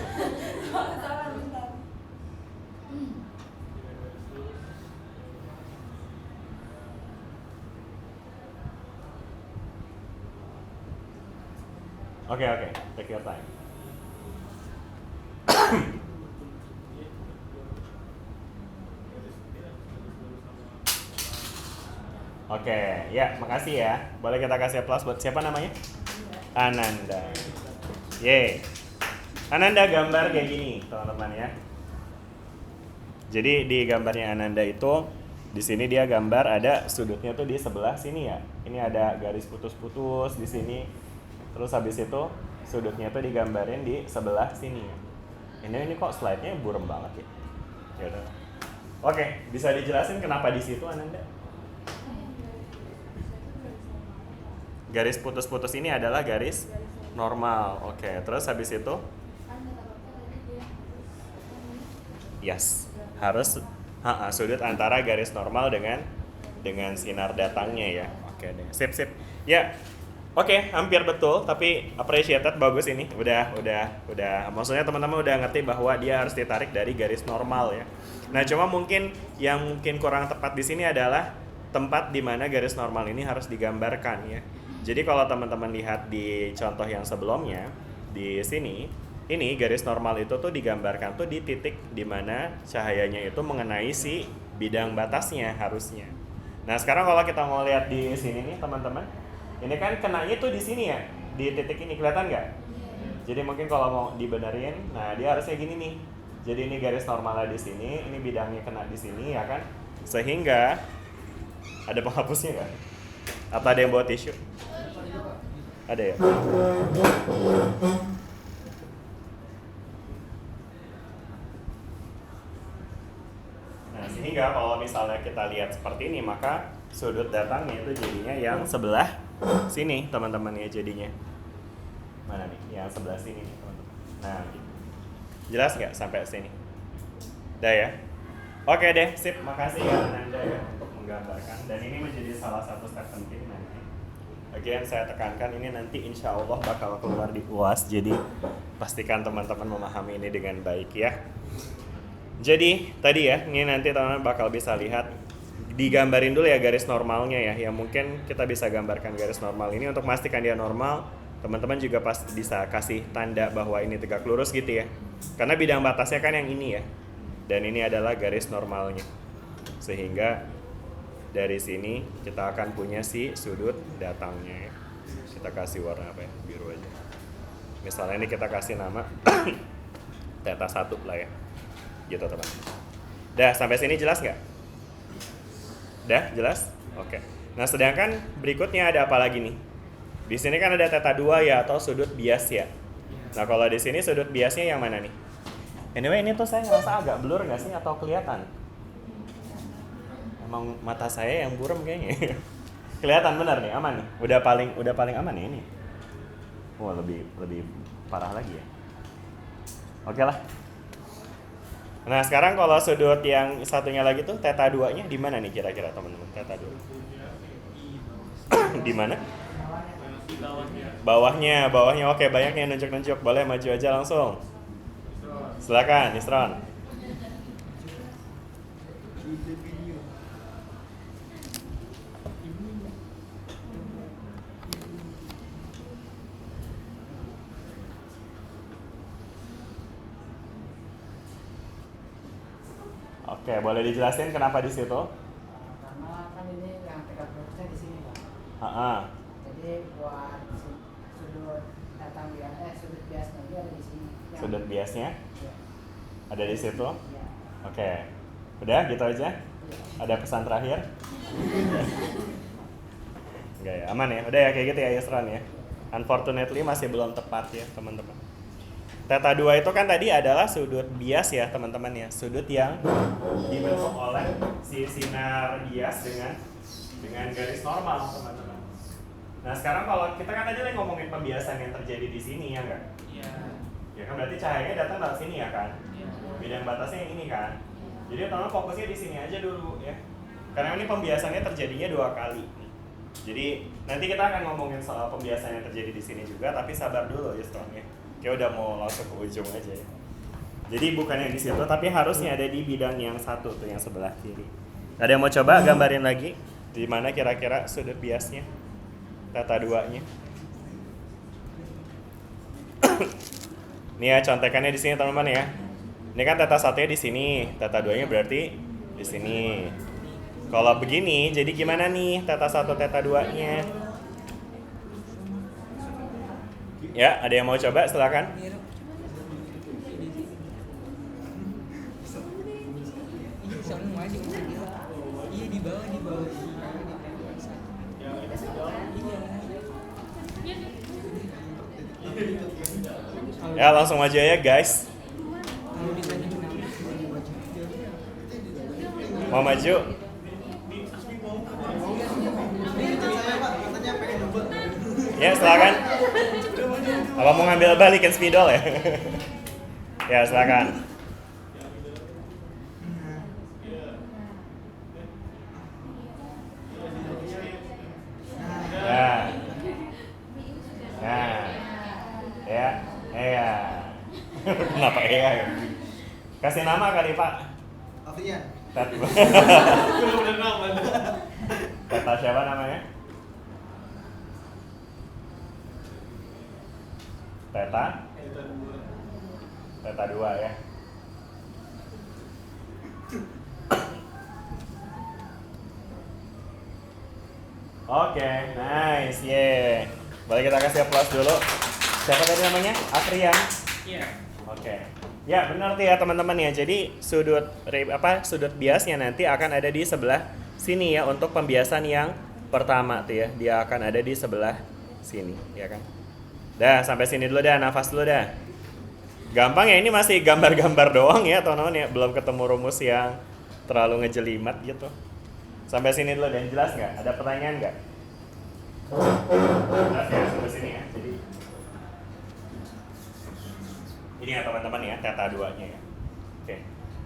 Oke, take your time. Oke, ya, makasih ya. Boleh kita kasih applause buat siapa namanya? Ananda. Yeay. Ananda gambar kayak gini, teman-teman ya. Jadi di gambarnya Ananda itu di sini dia gambar ada sudutnya tuh di sebelah sini ya. Ini ada garis putus-putus di sini. Terus habis itu sudutnya tuh digambarin di sebelah sini ya. Ini kok slide-nya buram banget ya. Ya udah. Oke, bisa dijelasin kenapa di situ Ananda? Garis putus-putus ini adalah garis normal. Oke, terus habis itu? Yes, harus sudut antara garis normal dengan sinar datangnya ya. Oke deh, sip. Ya, oke, hampir betul, tapi appreciated, bagus ini. Udah. Maksudnya teman-teman udah ngerti bahwa dia harus ditarik dari garis normal ya. Nah, cuma mungkin yang kurang tepat di sini adalah tempat di mana garis normal ini harus digambarkan ya. Jadi kalau teman-teman lihat di contoh yang sebelumnya di sini, ini garis normal itu tuh digambarkan tuh di titik di mana cahayanya itu mengenai si bidang batasnya harusnya. Nah, sekarang kalau kita mau lihat di sini nih teman-teman, ini kan kenanya tuh di sini ya, di titik ini, kelihatan nggak? Jadi mungkin kalau mau dibenerin, nah dia harusnya gini nih. Jadi ini garis normalnya di sini, ini bidangnya kena di sini ya kan? Sehingga ada penghapusnya kan? Apa ada yang bawa tisu? Ada ya? Nah, sehingga kalau misalnya kita lihat seperti ini, maka sudut datangnya itu jadinya yang sebelah sini, teman-teman ya jadinya. Mana nih? Yang sebelah sini nih, teman-teman. Nah, gitu. Jelas nggak sampai sini? Udah ya? Oke deh, sip. Makasih ya Nanda ya untuk menggambarkan. Dan ini menjadi salah satu step penting nanti. Again, saya tekankan ini nanti insya Allah bakal keluar di UAS. Jadi pastikan teman-teman memahami ini dengan baik ya. Jadi tadi ya, ini nanti teman-teman bakal bisa lihat. Digambarin dulu ya garis normalnya ya. Yang mungkin kita bisa gambarkan garis normal ini untuk memastikan dia normal. Teman-teman juga pasti bisa kasih tanda bahwa ini tegak lurus gitu ya. Karena bidang batasnya kan yang ini ya. Dan ini adalah garis normalnya. Sehingga dari sini kita akan punya si sudut datangnya ya. Kita kasih warna apa ya? Biru aja. Misalnya ini kita kasih nama theta 1 lah ya. Gitu teman. Dah, sampai sini jelas nggak? Dah, jelas? Oke. Nah, sedangkan berikutnya ada apa lagi nih? Di sini kan ada theta 2 ya, atau sudut bias ya. Nah, kalau di sini sudut biasnya yang mana nih? Anyway, ini tuh saya ngerasa agak blur nggak sih atau kelihatan? Emang mata saya yang buram kayaknya. Kelihatan benar nih, aman nih. Udah paling aman nih ini. Wah, lebih parah lagi ya. Oke lah. Nah, sekarang kalau sudut yang satunya lagi tuh theta 2-nya di mana nih kira-kira teman-teman? Theta 2. Di mana? Bawahnya. Oke, banyak yang nunjuk-nunjuk. Boleh maju aja langsung. Silakan, Isron. Oke, boleh dijelasin kenapa di situ? Karena kan ini yang tegak lurusnya di sini, Pak. Jadi buat sudut datang sudut biasnya dia ada di sini. Sudut biasnya Ya. ada di situ. Ya. Oke, udah gitu aja. Ada pesan terakhir? Enggak ya, aman ya. Udah ya kayak gitu ya Yusran ya. Unfortunately masih belum tepat ya teman-teman. Theta 2 itu kan tadi adalah sudut bias ya teman-teman ya. Sudut yang dibentuk oleh si sinar bias dengan garis normal teman-teman. Nah sekarang kalau kita kan tadi ngomongin pembiasan yang terjadi di sini ya enggak? Iya. Ya kan berarti cahayanya datang dari sini ya kan? Iya. Bidang batasnya yang ini kan? Jadi teman-teman fokusnya di sini aja dulu ya. Karena ini pembiasannya terjadinya 2 kali. Jadi nanti kita akan ngomongin soal pembiasan yang terjadi di sini juga, tapi sabar dulu ya setelahnya. Kayak udah mau langsung ke ujung aja ya. Jadi bukan yang di situ, tapi harusnya ada di bidang yang satu tuh yang sebelah kiri. Ada yang mau coba gambarin lagi di mana kira-kira sudut biasnya? Theta 2-nya. Nih ya contekannya di sini teman-teman ya. Ini kan theta 1-nya di sini, theta 2-nya berarti di sini. Kalau begini, jadi gimana nih theta 1, theta 2-nya? Ya, ada yang mau coba? Silakan. Iya di bawah. Ya, langsung aja ya guys. Mau maju? Ya, silakan. Apa mau ngambil balikin spidol ya? Ya, silakan. Ya. Nah. Ya. Kenapa ya? Kasih nama kali, Pak. Afian. Bener-bener nama. Theta siapa namanya? Theta 2 ya. Oke, nice, yeah. Boleh kita kasih applause dulu. Siapa tadi namanya? Afrian. Iya. Oke. Ya benar tuh ya teman-teman ya. Jadi sudut biasnya nanti akan ada di sebelah sini ya untuk pembiasan yang pertama tuh ya. Dia akan ada di sebelah sini ya kan. Dah sampai sini dulu dah, nafas dulu dah. Gampang ya, ini masih gambar-gambar doang ya teman-teman ya. Belum ketemu rumus yang terlalu ngejelimet gitu. Sampai sini dulu dan jelas nggak? Ada pertanyaan nggak? Jelas ya sampai sini ya. Jadi ini ya teman-teman ya, theta 2-nya ya. Oke.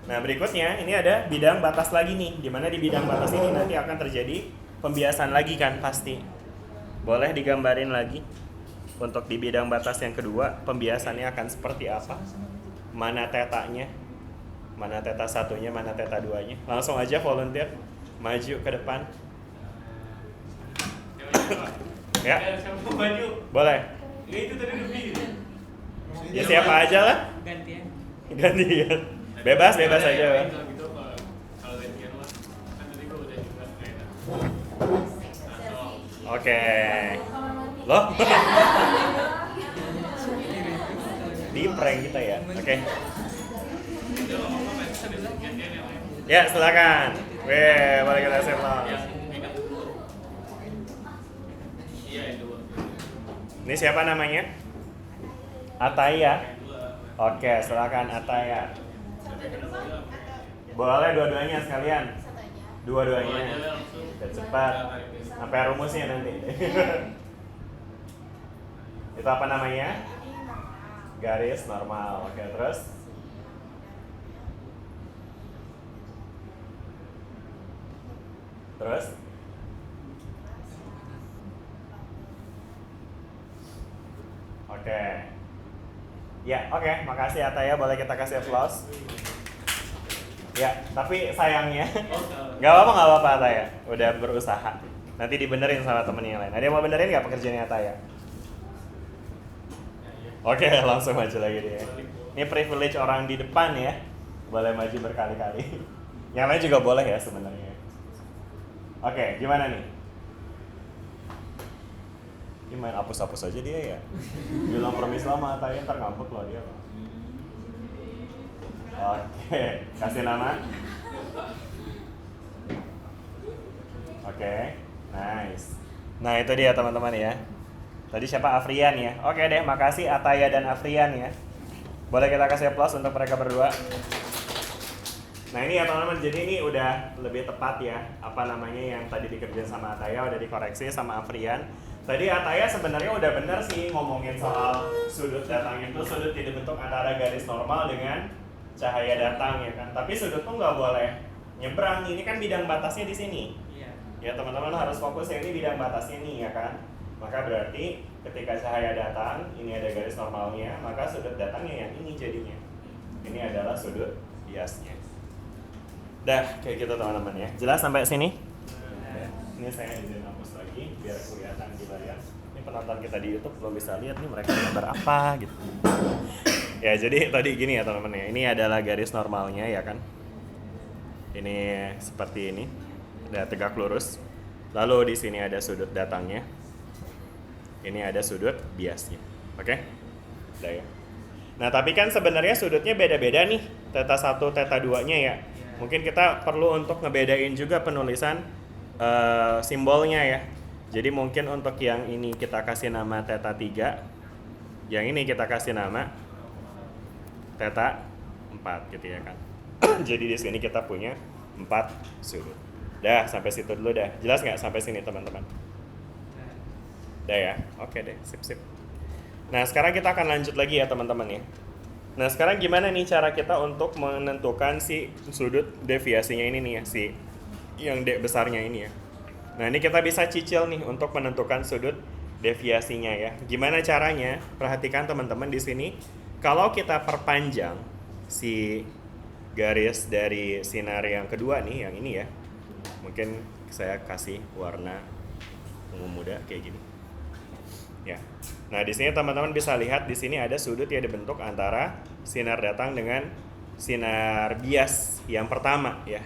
Nah berikutnya ini ada bidang batas lagi nih. Dimana di bidang batas ini nanti akan terjadi pembiasan lagi kan pasti. Boleh digambarin lagi untuk di bidang batas yang kedua pembiasannya akan seperti apa? Mana tetanya? Mana theta 1-nya, mana theta 2-nya? Langsung aja volunteer maju ke depan. Ya. Siapa mau maju? Boleh. Ya itu tadi udah begini. Ya siapa aja lah. Gantian. Gantian. Bebas aja. Kalau gitu kalau gantian lah. Kan tadi gua udah juga kayak Oke. Loh? Di prank kita ya. Oke. Ya, silakan. Weh, boleh kita save lah. Iya itu. Ini siapa namanya? Ataya. Oke, silakan Ataya. Boleh dua-duanya sekalian. Dua-duanya. Udah cepat. Sampai rumusnya nanti. Itu apa namanya? Garis normal. Oke, terus? Terus? Oke. Ya, oke. Makasih Ataya. Boleh kita kasih applause? Ya, tapi sayangnya nggak apa-apa Ataya. Udah berusaha. Nanti dibenerin sama temen yang lain. Ada yang mau benerin nggak pekerjaannya Ataya? Oke, langsung maju lagi dia. Ini privilege orang di depan ya. Boleh maju berkali-kali. Yang lain juga boleh ya sebenarnya. Oke, gimana nih? Ini main hapus-hapus aja dia ya. Bilang permis lama Ataya, ntar ngambek loh dia. Oke, kasih nama. Oke, nice. Nah itu dia teman-teman ya. Tadi siapa? Afrian ya. Oke deh, makasih Ataya dan Afrian ya. Boleh kita kasih applause untuk mereka berdua. Nah ini ya teman-teman, jadi ini udah lebih tepat ya. Apa namanya yang tadi dikerjain sama Ataya udah dikoreksi sama Afrian. Tadi Ataya sebenarnya udah bener sih ngomongin soal sudut datang itu sudut tidak bentuk antara garis normal dengan cahaya datang ya kan. Tapi sudut tuh nggak boleh nyebrang. Ini kan bidang batasnya di sini. Iya. Ya teman-teman harus fokus ya, ini bidang batasnya nih ya kan. Maka berarti ketika cahaya datang, ini ada garis normalnya, maka sudut datangnya yang ini jadinya. Ini adalah sudut biasnya. Dah, kayak gitu teman-teman ya. Jelas sampai sini? Ini saya izin hapus lagi biar kelihatan di layar. Ini penonton kita di YouTube belum bisa lihat nih mereka gambar apa gitu. Ya jadi tadi gini ya teman-teman ya. Ini adalah garis normalnya ya kan. Ini seperti ini. Ada tegak lurus. Lalu di sini ada sudut datangnya. Ini ada sudut biasnya. Oke? Udah ya. Nah, tapi kan sebenarnya sudutnya beda-beda nih. Theta 1, theta 2-nya ya. Mungkin kita perlu untuk ngebedain juga penulisan simbolnya ya. Jadi mungkin untuk yang ini kita kasih nama theta 3. Yang ini kita kasih nama theta 4 gitu ya kan. Jadi di sini kita punya 4 sudut. Dah, sampai situ dulu dah. Jelas nggak sampai sini teman-teman? Dah ya, oke deh, sip. Nah sekarang kita akan lanjut lagi ya teman-teman ya. Nah sekarang gimana nih cara kita untuk menentukan si sudut deviasinya ini nih ya, si yang D besarnya ini ya. Nah ini kita bisa cicil nih untuk menentukan sudut deviasinya ya. Gimana caranya? Perhatikan teman-teman di sini. Kalau kita perpanjang si garis dari sinar yang kedua nih, yang ini ya. Mungkin saya kasih warna ungu muda kayak gini. Ya. Nah, di sini teman-teman bisa lihat di sini ada sudut yang dibentuk antara sinar datang dengan sinar bias yang pertama ya.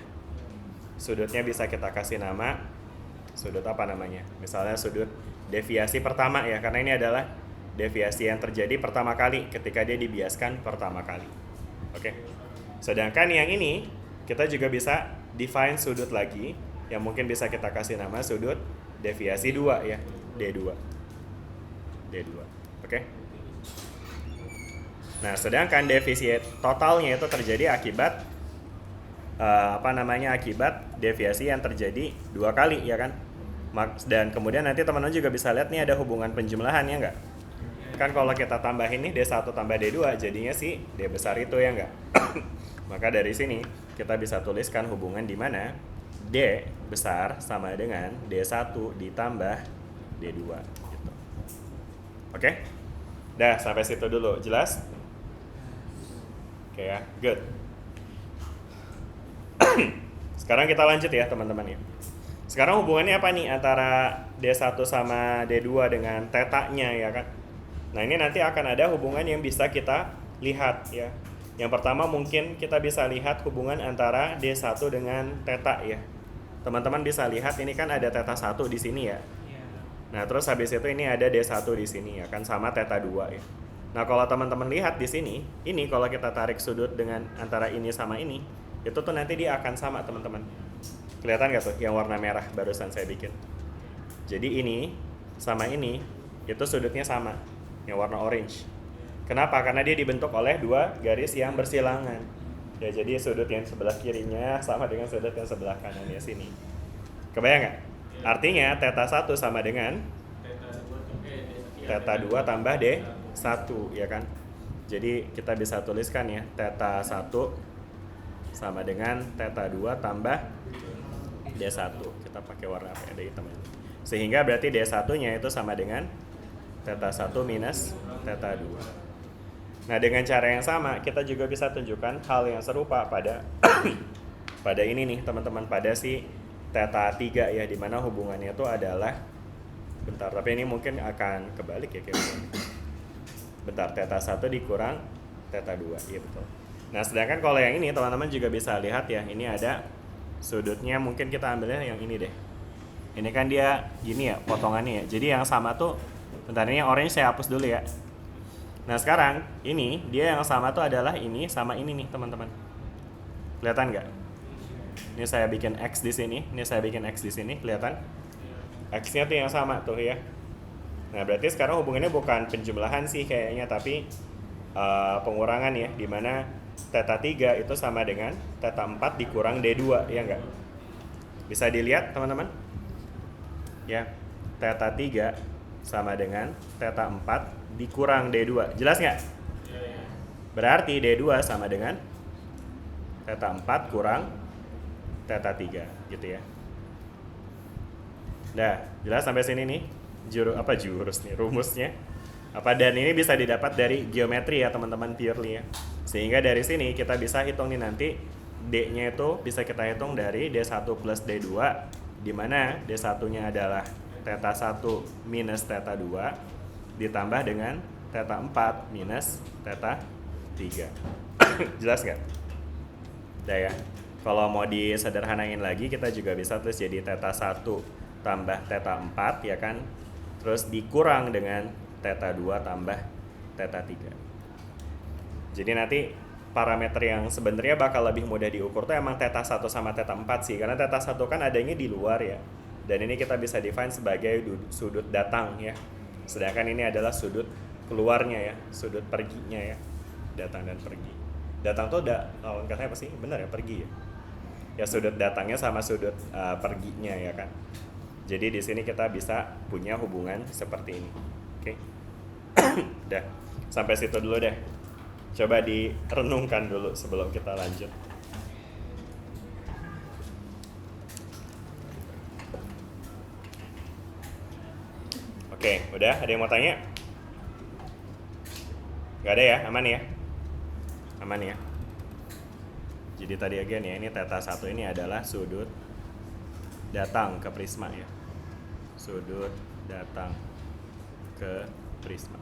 Sudutnya bisa kita kasih nama sudut apa namanya? Misalnya sudut deviasi pertama ya, karena ini adalah deviasi yang terjadi pertama kali ketika dia dibiaskan pertama kali. Oke. Sedangkan yang ini kita juga bisa define sudut lagi yang mungkin bisa kita kasih nama sudut deviasi 2 ya, D2. Oke. Nah, sedangkan deviasi totalnya itu terjadi akibat akibat deviasi yang terjadi 2 kali ya kan. Dan kemudian nanti teman-teman juga bisa lihat nih ada hubungan penjumlahan ya enggak? Kan kalau kita tambah ini D1 tambah D2 jadinya si D besar itu ya enggak? Maka dari sini kita bisa tuliskan hubungan di mana D besar sama dengan D1 ditambah D2 gitu. Oke? Dah, sampai situ dulu. Jelas? Oke ya, good. Sekarang kita lanjut ya teman-teman ya. Sekarang hubungannya apa nih antara D1 sama D2 dengan tetanya ya kan? Nah ini nanti akan ada hubungan yang bisa kita lihat ya. Yang pertama mungkin kita bisa lihat hubungan antara D1 dengan theta ya. Teman-teman bisa lihat ini kan ada theta 1 di sini ya. Nah terus habis itu ini ada D1 di sini ya kan sama theta 2 ya. Nah kalau teman-teman lihat di sini, ini kalau kita tarik sudut dengan antara ini sama ini, itu tuh nanti dia akan sama teman-teman. Kelihatan nggak tuh yang warna merah barusan saya bikin? Jadi ini sama ini itu sudutnya sama, yang warna orange. Kenapa? Karena dia dibentuk oleh 2 garis yang bersilangan. Ya jadi sudut yang sebelah kirinya sama dengan sudut yang sebelah kanannya sini. Kebayang nggak? Artinya theta 1 sama dengan theta 2 tambah D1 ya kan? Jadi kita bisa tuliskan ya theta 1 sama dengan theta 2 tambah D1. Kita pakai warna apa ya? Ada hitam ya. Sehingga berarti D1-nya itu sama dengan theta 1 minus theta 2. Nah, dengan cara yang sama kita juga bisa tunjukkan hal yang serupa pada pada ini nih, teman-teman, pada si theta 3 ya, di mana hubungannya itu adalah bentar, tapi ini mungkin akan kebalik ya kayak begini. Bentar, theta 1 dikurang theta 2. Iya betul. Nah, sedangkan kalau yang ini teman-teman juga bisa lihat ya, ini ada sudutnya, mungkin kita ambilnya yang ini deh. Ini kan dia gini ya potongannya ya. Jadi yang sama tuh, bentar, ini yang orange saya hapus dulu ya. Nah sekarang ini dia yang sama tuh adalah ini sama ini nih teman-teman. Kelihatan nggak? Ini saya bikin X di sini, ini saya bikin X di sini, kelihatan? X-nya tuh yang sama tuh ya. Nah berarti sekarang hubungannya bukan penjumlahan sih kayaknya, tapi pengurangan ya, dimana theta 3 itu sama dengan theta 4 dikurang D2 ya nggak? Bisa dilihat teman-teman? Ya, theta 3 sama dengan theta 4 dikurang D2. Jelas nggak? Berarti D2 sama dengan theta 4 kurang theta 3 gitu ya. Nah, jelas sampai sini nih jurus nih, rumusnya. Dan ini bisa didapat dari geometri ya teman-teman, purely ya. Sehingga dari sini kita bisa hitung nih nanti D-nya itu bisa kita hitung dari D1 plus D2, di mana D1-nya adalah theta 1 minus theta 2 ditambah dengan theta 4 minus theta 3. Jelas nggak? Udah ya. Kalau mau disederhanain lagi kita juga bisa tulis jadi theta 1 tambah theta 4 ya kan. Terus dikurang dengan theta 2 tambah theta 3. Jadi nanti parameter yang sebenarnya bakal lebih mudah diukur tuh emang theta 1 sama theta 4 sih. Karena theta 1 kan adanya di luar ya. Dan ini kita bisa define sebagai sudut datang ya. Sedangkan ini adalah sudut keluarnya ya, sudut perginya ya, datang dan pergi. Datang tuh lawan katanya apa sih? Benar ya, pergi ya. Ya sudut datangnya sama sudut perginya ya kan. Jadi di sini kita bisa punya hubungan seperti ini. Oke. Udah, sampai situ dulu deh. Coba direnungkan dulu sebelum kita lanjut. Oke, udah? Ada yang mau tanya? Gak ada ya? Aman ya? Aman ya? Jadi tadi again ya, ini theta 1 ini adalah sudut datang ke prisma ya. Sudut datang ke prisma.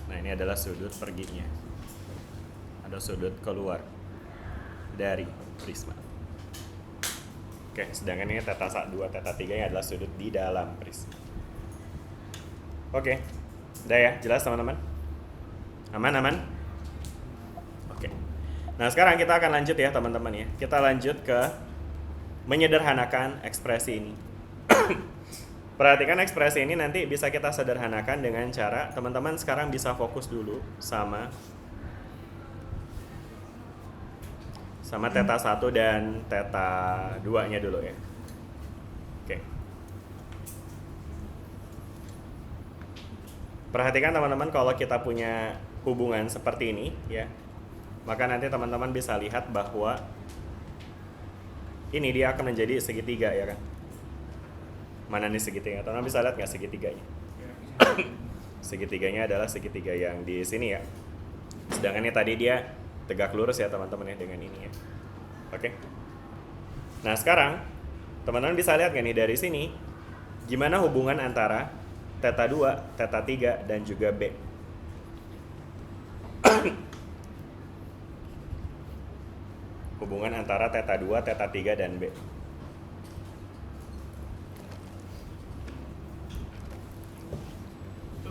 Nah, ini adalah sudut perginya. Ada sudut keluar dari prisma. Oke, sedangkan ini theta 2, theta 3 nya adalah sudut di dalam prisma. Oke, udah ya, jelas teman-teman? Aman? Nah, sekarang kita akan lanjut ya teman-teman ya. Kita lanjut ke menyederhanakan ekspresi ini. Perhatikan ekspresi ini nanti bisa kita sederhanakan dengan cara teman-teman sekarang bisa fokus dulu sama theta 1 dan theta 2-nya dulu ya. Oke. Perhatikan teman-teman kalau kita punya hubungan seperti ini ya. Maka nanti teman-teman bisa lihat bahwa ini dia akan menjadi segitiga ya kan. Mana nih segitiga? Teman-teman bisa lihat nggak segitiganya? Segitiganya adalah segitiga yang di sini ya. Sedangkan ini tadi dia tegak lurus ya teman-teman ya dengan ini ya. Oke. Nah sekarang teman-teman bisa lihat nggak nih dari sini gimana hubungan antara theta 2, theta 3 dan juga B. Hubungan antara theta 2, theta 3 dan B. Itu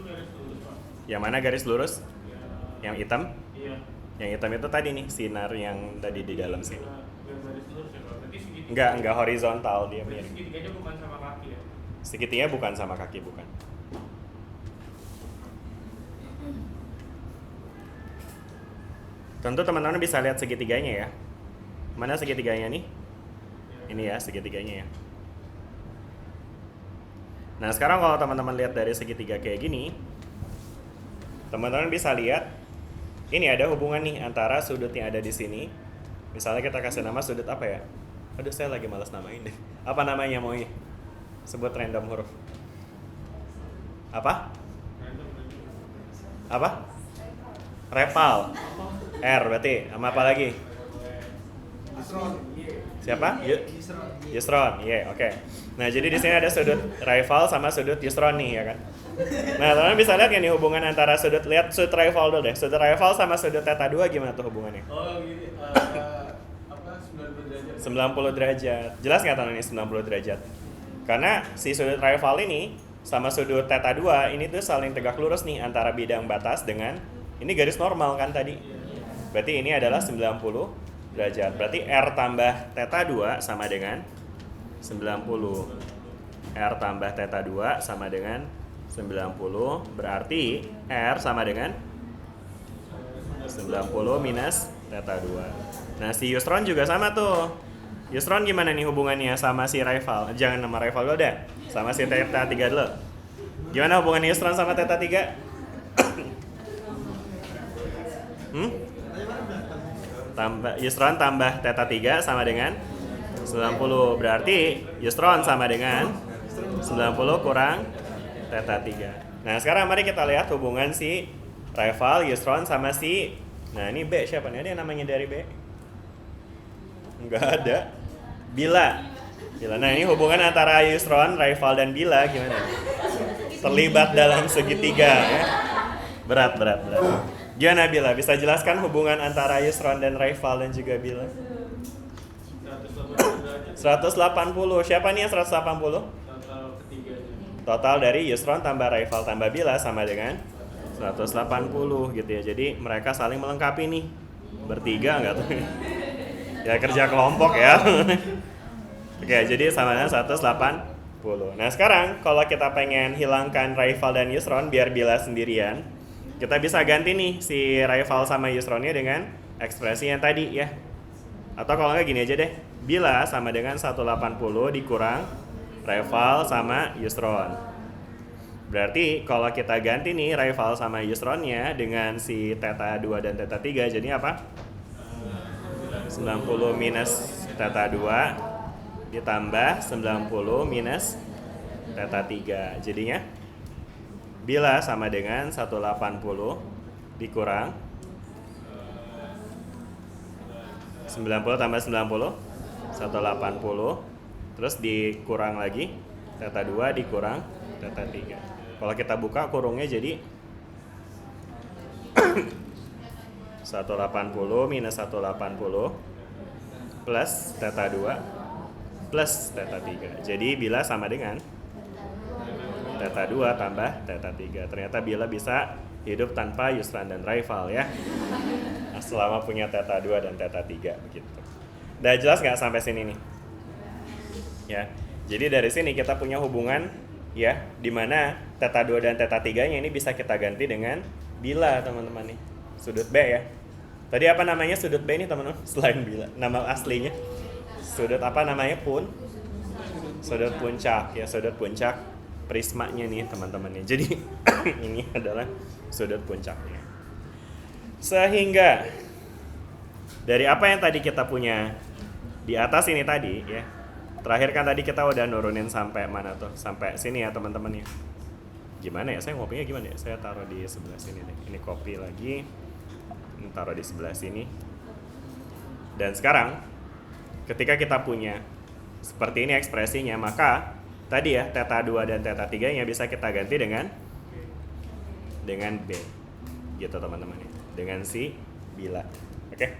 garis lurus, Pak. Yang mana garis lurus? Ya, Yang hitam? iya. Yang hitam itu tadi nih sinar yang tadi di dalam sini. Garis lurus ya, Pak. Berarti segitiga. Enggak horizontal dia Berarti miring. segitiganya bukan sama kaki ya? Segitiga bukan sama kaki, bukan. Tentu teman-teman bisa lihat segitiganya ya. Mana segitiganya nih? Ini ya segitiganya ya. Nah sekarang kalau teman-teman lihat dari segitiga kayak gini, teman-teman bisa lihat ini ada hubungan nih antara sudut yang ada di sini. Misalnya kita kasih nama sudut apa ya? Aduh saya lagi malas namain deh. Apa namanya mau ini? Sebut random huruf. Apa? Apa? Reval. R berarti. Sama apa lagi? Siapa? Yusron. Iya, oke. Nah, jadi di sini ada sudut rival sama sudut Yusron nih ya kan. Nah, teman-teman bisa lihat ya nih hubungan antara sudut, lihat sudut rival dulu deh. Sudut rival sama sudut theta 2 gimana tuh hubungannya? Oh gini, apa 90 derajat? 90 derajat. Jelas nggak teman ini 90 derajat? Karena si sudut rival ini sama sudut theta 2 ini tuh saling tegak lurus nih antara bidang batas dengan ini garis normal kan tadi. Berarti ini adalah 90 derajat. Berarti R tambah theta 2 sama dengan 90. R tambah theta 2 sama dengan 90. Berarti R sama dengan 90 minus theta 2. Nah si Yusron juga sama tuh. Yusron gimana nih hubungannya sama si rival? Jangan nama rival dulu deh. Sama si theta 3 dulu. Gimana hubungannya Yusron sama theta 3? Yusron tambah theta 3 sama dengan 90. Berarti Yusron sama dengan 90 kurang theta 3. Nah sekarang mari kita lihat hubungan si rival Yusron sama si, nah ini B siapa nih? Ada yang namanya dari B? Enggak ada. Bila. Nah ini hubungan antara Yusron, rival dan Bila gimana? Terlibat dalam segitiga ya. Berat. Gimana Bila? Bisa jelaskan hubungan antara Yusron dan rival dan juga Bila? 180. Siapa nih yang 180? Total ketiganya. Total dari Yusron tambah rival tambah Bila sama dengan 180 gitu ya. Jadi mereka saling melengkapi nih. Bertiga enggak tuh? Ya kerja kelompok ya. Oke, jadi sama dengan 180. Nah sekarang kalau kita pengen hilangkan rival dan Yusron biar Bila sendirian, kita bisa ganti nih si rival sama Yusronnya dengan ekspresi yang tadi ya. Atau kalau nggak gini aja deh, Bila sama dengan 180 dikurang rival sama Yusron. Berarti kalau kita ganti nih rival sama Yusronnya dengan si theta 2 dan theta 3, jadi apa? 90 minus theta 2 ditambah 90 minus theta 3. Jadinya Bila sama dengan 180 dikurang 90 tambah 90 180, terus dikurang lagi theta 2 dikurang theta 3. Kalau kita buka kurungnya jadi 180 minus 180 plus theta 2 plus theta 3. Jadi Bila sama dengan theta 2 tambah theta 3. Ternyata Bila bisa hidup tanpa Yusron dan rival ya. selama punya theta 2 dan theta 3 begitu. Udah jelas nggak sampai sini nih? Ya. Jadi dari sini kita punya hubungan ya, di mana theta 2 dan theta 3-nya ini bisa kita ganti dengan bila, teman-teman nih. Sudut B ya. Tadi apa namanya sudut B ini, teman-teman? Selain bila, nama aslinya. Sudut apa namanya? Sudut puncak ya, sudut puncak prismanya nih, teman-teman nih. Jadi ini adalah sudut puncaknya. Sehingga dari apa yang tadi kita punya di atas ini tadi ya, terakhir kan tadi kita udah nurunin sampai mana tuh? Sampai sini ya, teman-teman ya. Gimana ya? Saya ngopinya gimana ya? Saya taruh di sebelah sini deh. Ini kopi lagi. Ini taruh di sebelah sini. Dan sekarang ketika kita punya seperti ini ekspresinya, maka tadi ya theta 2 dan theta 3-nya bisa kita ganti dengan B. Gitu, teman-teman ya. Dengan si bila. Oke.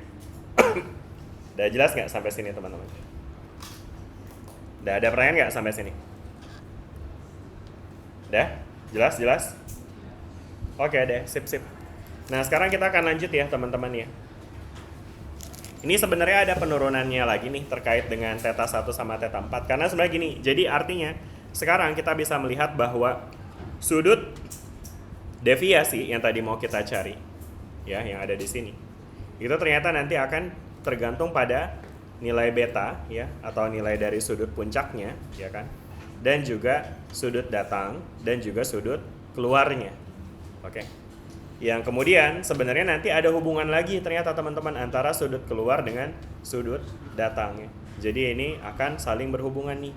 Udah jelas nggak sampai sini, teman-teman? Udah ada pertanyaan nggak sampai sini? Udah? Jelas? Oke deh, sip. Nah, sekarang kita akan lanjut ya, teman-teman ya. Ini sebenarnya ada penurunannya lagi nih terkait dengan theta 1 sama theta 4. Karena sebenarnya gini, jadi artinya sekarang kita bisa melihat bahwa sudut deviasi yang tadi mau kita cari ya, yang ada di sini, itu ternyata nanti akan tergantung pada nilai beta ya, atau nilai dari sudut puncaknya ya kan, dan juga sudut datang dan juga sudut keluarnya. Oke. Yang kemudian sebenarnya nanti ada hubungan lagi ternyata, teman-teman, antara sudut keluar dengan sudut datangnya. Jadi ini akan saling berhubungan nih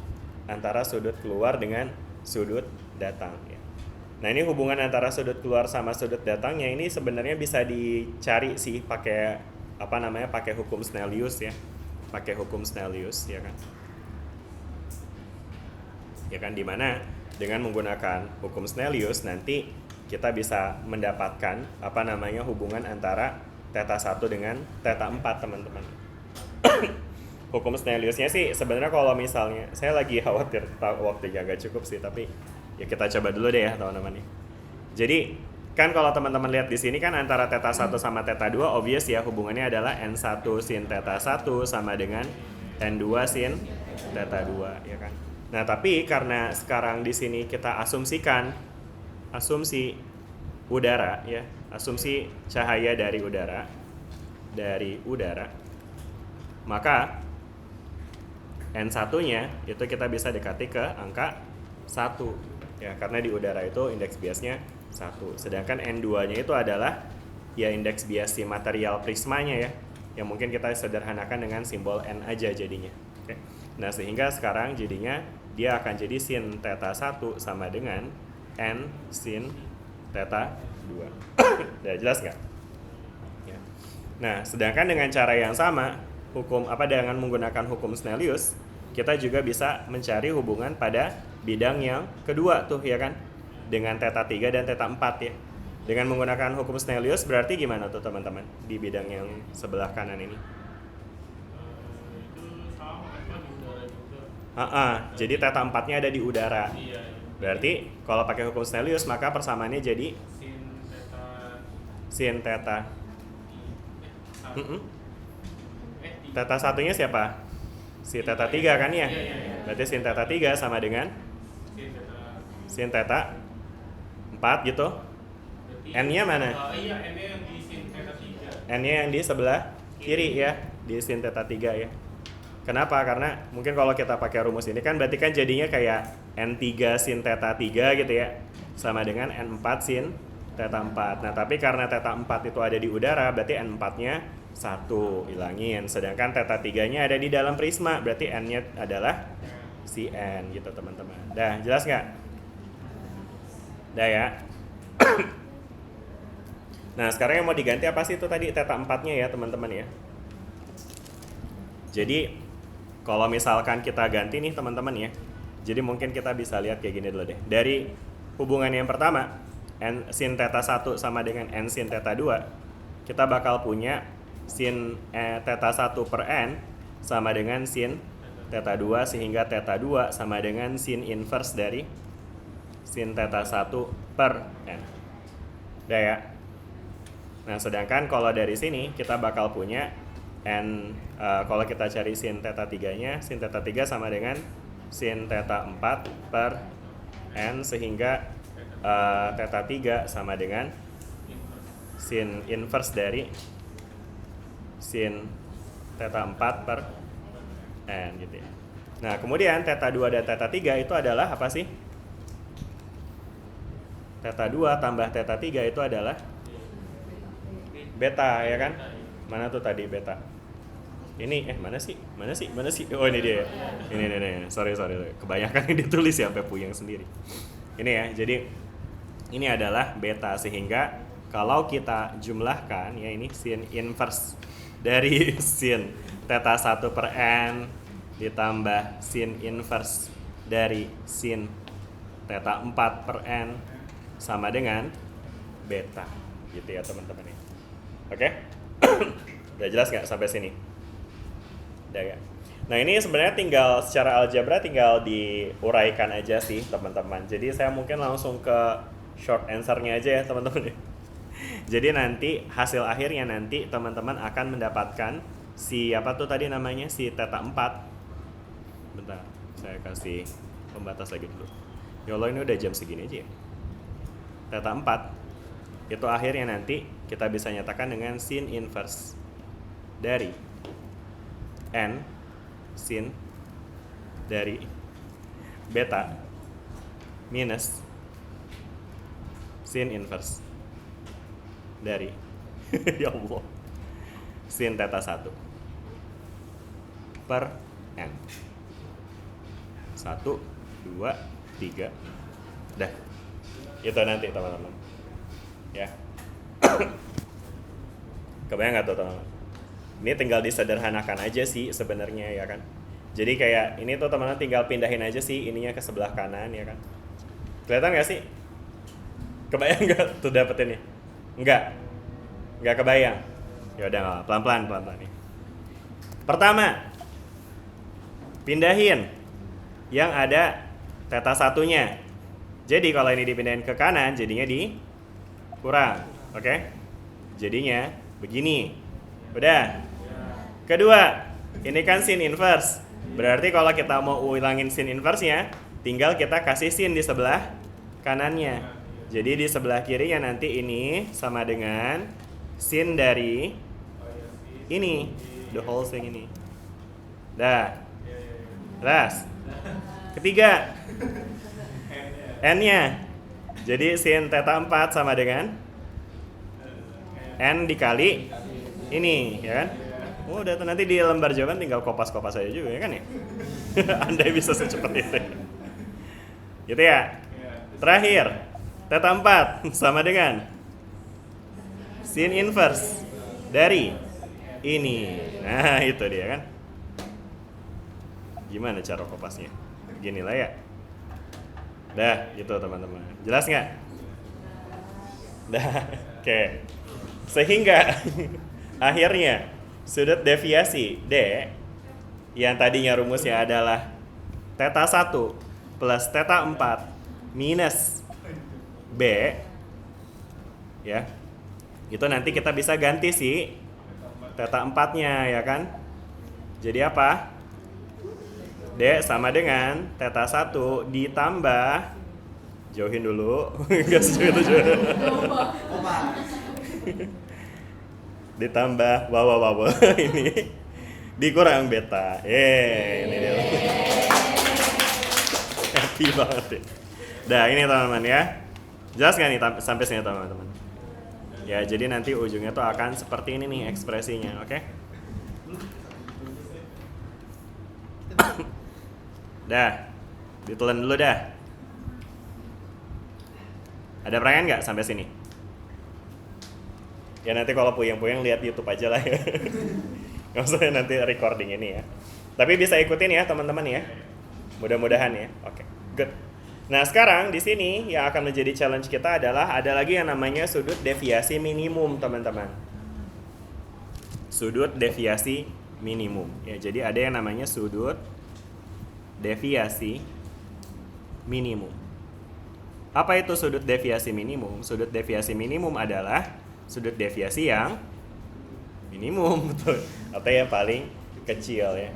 antara sudut keluar dengan sudut datang ya. Nah, ini hubungan antara sudut keluar sama sudut datangnya ini sebenarnya bisa dicari sih pakai pakai hukum Snellius ya. Pakai hukum Snellius ya kan. Ya kan, dimana dengan menggunakan hukum Snellius nanti kita bisa mendapatkan hubungan antara theta 1 dengan theta 4, teman-teman. Hukum Snelliusnya sih sebenarnya kalau misalnya saya lagi khawatir waktunya agak cukup sih, tapi ya kita coba dulu deh ya, teman-teman. Jadi kan kalau teman-teman lihat di sini kan antara theta 1 sama theta 2 obvious ya, hubungannya adalah n1 sin theta 1 sama dengan n2 sin theta 2 ya kan. Nah, tapi karena sekarang di sini kita asumsi udara ya, asumsi cahaya dari udara, maka n1-nya itu kita bisa dekati ke angka 1 ya, karena di udara itu indeks biasnya 1. Sedangkan n2-nya itu adalah ya indeks bias si material prismanya ya, yang mungkin kita sederhanakan dengan simbol n aja jadinya. Oke. Nah, sehingga sekarang jadinya dia akan jadi sin theta 1 sama dengan n sin theta 2. Udah jelas nggak? Ya. Nah, sedangkan dengan cara yang sama, dengan menggunakan hukum Snellius, kita juga bisa mencari hubungan pada bidang yang kedua tuh ya kan, dengan theta 3 dan theta 4 ya. Dengan menggunakan hukum Snellius berarti gimana tuh, teman-teman, di bidang yang sebelah kanan ini? Itu sama kan di udara juga. Jadi theta 4-nya ada di udara. Iya. Berarti kalau pakai hukum Snellius maka persamaannya jadi sin theta. Theta satunya siapa? Si theta 3 kan ya? Berarti sin theta 3 sama dengan sin theta 4 gitu. N-nya mana? Iya, N-nya yang di sin theta 3. N-nya yang di sebelah kiri ya, di sin theta 3 ya. Kenapa? Karena mungkin kalau kita pakai rumus ini kan berarti kan jadinya kayak N3 sin theta 3 gitu ya, sama dengan N4 sin theta 4. Nah, tapi karena theta 4 itu ada di udara, berarti N4-nya 1, hilangin. Sedangkan theta 3-nya ada di dalam prisma, berarti N-nya adalah si N gitu, teman-teman. Dah, jelas nggak? Dah ya. Nah, sekarang yang mau diganti apa sih itu tadi theta 4-nya ya, teman-teman ya. Jadi kalau misalkan kita ganti nih, teman-teman ya. Jadi mungkin kita bisa lihat kayak gini dulu deh. Dari hubungan yang pertama, n sin theta 1 sama dengan n sin theta 2, kita bakal punya sin theta 1 per n sama dengan sin theta 2, sehingga theta 2 sama dengan sin inverse dari sin theta 1 per n. Udah ya. Nah, sedangkan kalau dari sini kita bakal punya n, kalau kita cari sin theta 3-nya, sin theta 3 sama dengan sin theta 4 per n, sehingga theta 3 sama dengan sin inverse dari sin theta 4 per n gitu ya. Nah, kemudian theta 2 dan theta 3 itu adalah apa sih? Theta 2 tambah theta 3 itu adalah beta, ya kan? Mana tuh tadi beta? Ini mana sih? Oh, ini dia. Ini. Sorry. Kebanyakan yang ditulis ya sampai puyeng sendiri. Ini ya. Jadi ini adalah beta, sehingga kalau kita jumlahkan ya, ini sin inverse dari sin theta 1 per n ditambah sin inverse dari sin theta 4 per n sama dengan beta. Gitu ya, teman-teman. Oke? Udah jelas nggak sampai sini? Udah ya. Nah, ini sebenarnya tinggal secara algebra tinggal diuraikan aja sih, teman-teman. Jadi saya mungkin langsung ke short answer-nya aja ya, teman-teman. Jadi nanti hasil akhirnya nanti teman-teman akan mendapatkan si apa tuh tadi namanya, si theta 4. Bentar, saya kasih pembatas lagi dulu. Ya Allah, ini udah jam segini aja ya. Theta 4 itu akhirnya nanti kita bisa nyatakan dengan sin inverse dari n sin dari beta minus sin inverse dari ya Allah sin theta 1 per n. 1, 2, 3. Dah. Itu nanti, teman-teman. Ya. Kebayang nggak tuh, teman-teman? Ini tinggal disederhanakan aja sih sebenarnya, ya kan. Jadi kayak ini tuh teman-teman tinggal pindahin aja sih ininya ke sebelah kanan, ya kan. Kelihatan nggak sih? Kebayang nggak tuh dapetinnya? Nggak kebayang. Ya udah, pelan-pelan nih. Pertama, pindahin yang ada theta 1-nya. Jadi kalau ini dipindahin ke kanan, jadinya kurang, oke? Jadinya begini. Udah. Kedua, ini kan sin inverse. Berarti kalau kita mau ulangin sin inverse-nya, tinggal kita kasih sin di sebelah kanannya. Jadi di sebelah kirinya nanti ini sama dengan sin dari ini, the whole thing ini. Dah. Terus. Ketiga, n-nya. Jadi sin theta 4 sama dengan n dikali ini, ya kan? Oh, udah, nanti di lembar jawaban tinggal kopas-kopas aja juga, ya kan ya? Andai bisa secepat itu. Gitu ya. Terakhir, theta 4 sama dengan sin inverse dari ini. Nah, itu dia kan. Gimana cara kopasnya? Beginilah ya. Dah, gitu teman-teman. Jelas nggak? Dah, oke. Sehingga akhirnya sudut deviasi D yang tadinya rumusnya adalah theta 1 plus theta 4 minus B, ya. Itu nanti kita bisa ganti si theta 4-nya, ya kan? Jadi apa? D sama dengan theta 1 ditambah, jauhin dulu, enggak sejauh itu juga. Ditambah wow ini dikurang beta. Ini dia. Happy banget ya. Dah, ini teman-teman ya. Jelas nggak nih sampai sini teman-teman? Ya, jadi nanti ujungnya tuh akan seperti ini nih ekspresinya, oke? Dah, ditelan dulu dah. Ada pertanyaan nggak sampai sini? Ya nanti kalau puyeng-puyeng lihat YouTube aja lah ya. Nggak usah nanti recording ini ya. Tapi bisa ikutin ya teman-teman ya. Mudah-mudahan ya. Oke, good. Nah sekarang di sini yang akan menjadi challenge kita adalah ada lagi yang namanya sudut deviasi minimum, teman-teman. Sudut deviasi minimum. Ya, jadi ada yang namanya sudut deviasi minimum. Apa itu sudut deviasi minimum? Sudut deviasi minimum adalah sudut deviasi yang minimum, betul, atau yang paling kecil ya.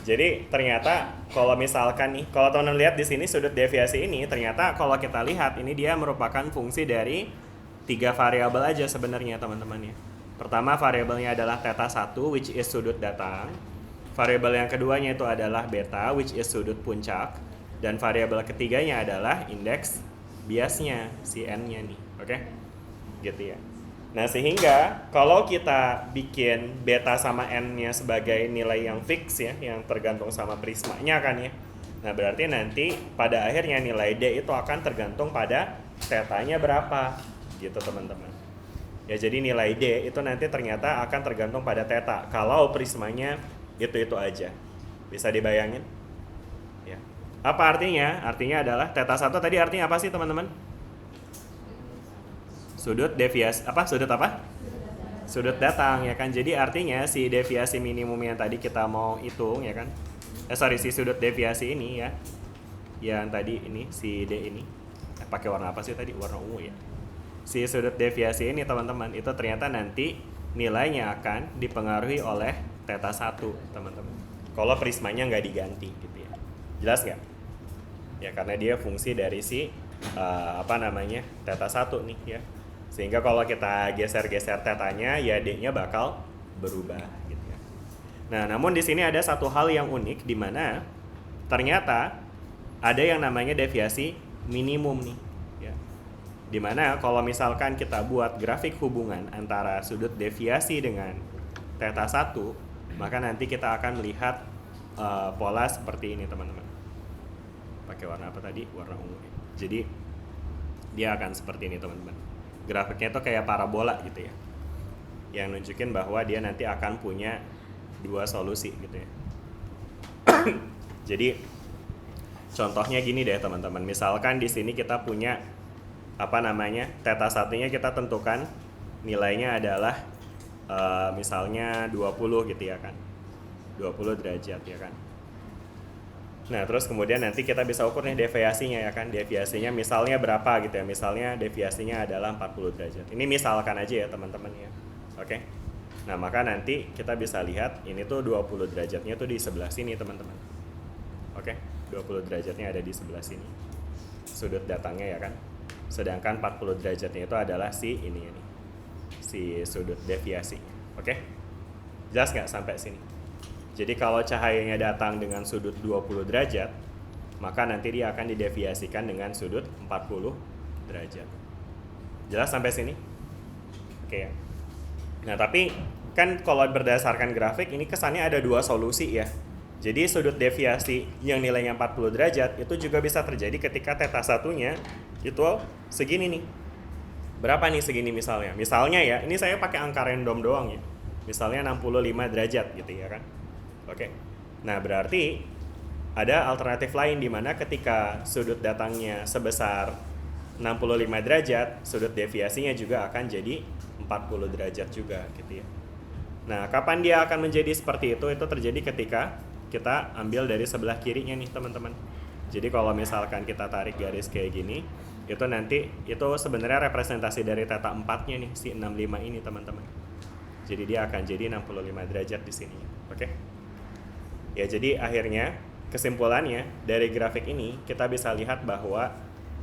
Jadi ternyata kalau misalkan nih, kalau teman-teman lihat di sini sudut deviasi ini, ternyata kalau kita lihat ini dia merupakan fungsi dari 3 variabel aja sebenarnya teman-teman ya. Pertama variabelnya adalah theta 1 which is sudut datang. Variabel yang keduanya itu adalah beta which is sudut puncak, dan variabel ketiganya adalah indeks biasnya si n-nya nih. Oke? Gitu ya. Nah, sehingga kalau kita bikin beta sama n-nya sebagai nilai yang fix ya, yang tergantung sama prismanya kan ya. Nah, berarti nanti pada akhirnya nilai D itu akan tergantung pada theta-nya berapa gitu teman-teman. Ya, jadi nilai D itu nanti ternyata akan tergantung pada theta kalau prismanya itu aja. Bisa dibayangin? Ya. Apa artinya? Artinya adalah theta 1 tadi artinya apa sih teman-teman? Sudut deviasi apa? Sudut apa? Sudut datang ya kan. Jadi artinya si deviasi minimum yang tadi kita mau hitung ya kan. Si sudut deviasi ini ya. Yang tadi ini si D ini. Pakai warna apa sih tadi? Warna ungu ya. Si sudut deviasi ini teman-teman itu ternyata nanti nilainya akan dipengaruhi oleh theta 1 teman-teman. Kalau prismanya nggak diganti gitu ya. Jelas nggak? Ya karena dia fungsi dari si theta 1 nih ya. Sehingga kalau kita geser-geser tetanya, ya D-nya bakal berubah gitu ya. Nah, namun di sini ada satu hal yang unik di mana ternyata ada yang namanya deviasi minimum nih ya. Di mana kalau misalkan kita buat grafik hubungan antara sudut deviasi dengan theta 1, maka nanti kita akan melihat pola seperti ini teman-teman. Pakai warna apa tadi? Warna ungu ya. Jadi dia akan seperti ini teman-teman. Grafiknya itu kayak parabola gitu ya, yang nunjukin bahwa dia nanti akan punya 2 solusi gitu ya. Jadi contohnya gini deh teman-teman, misalkan di sini kita punya theta 1-nya kita tentukan nilainya adalah misalnya 20 gitu ya kan, 20 derajat ya kan. Nah, terus kemudian nanti kita bisa ukur nih deviasinya ya kan. Deviasinya misalnya berapa gitu ya. Misalnya deviasinya adalah 40 derajat. Ini misalkan aja ya teman-teman ya. Oke. Nah, maka nanti kita bisa lihat ini tuh 20 derajatnya tuh di sebelah sini teman-teman. Oke. 20 derajatnya ada di sebelah sini. Sudut datangnya ya kan. Sedangkan 40 derajatnya itu adalah si ini nih. Si sudut deviasi. Oke. Jelas nggak sampai sini? Jadi kalau cahayanya datang dengan sudut 20 derajat, maka nanti dia akan dideviasikan dengan sudut 40 derajat. Jelas sampai sini? Oke ya. Nah, tapi kan kalau berdasarkan grafik ini kesannya ada 2 solusi ya. Jadi sudut deviasi yang nilainya 40 derajat itu juga bisa terjadi ketika theta 1-nya itu segini nih. Berapa nih segini misalnya? Misalnya ya, ini saya pakai angka random doang ya. Misalnya 65 derajat gitu ya kan. Oke. Nah, berarti ada alternatif lain di mana ketika sudut datangnya sebesar 65 derajat, sudut deviasinya juga akan jadi 40 derajat juga gitu ya. Nah, kapan dia akan menjadi seperti itu? Itu terjadi ketika kita ambil dari sebelah kirinya nih, teman-teman. Jadi kalau misalkan kita tarik garis kayak gini, itu nanti itu sebenarnya representasi dari theta 4-nya nih, si 65 ini, teman-teman. Jadi dia akan jadi 65 derajat di sini. Oke? Ya, jadi akhirnya kesimpulannya dari grafik ini kita bisa lihat bahwa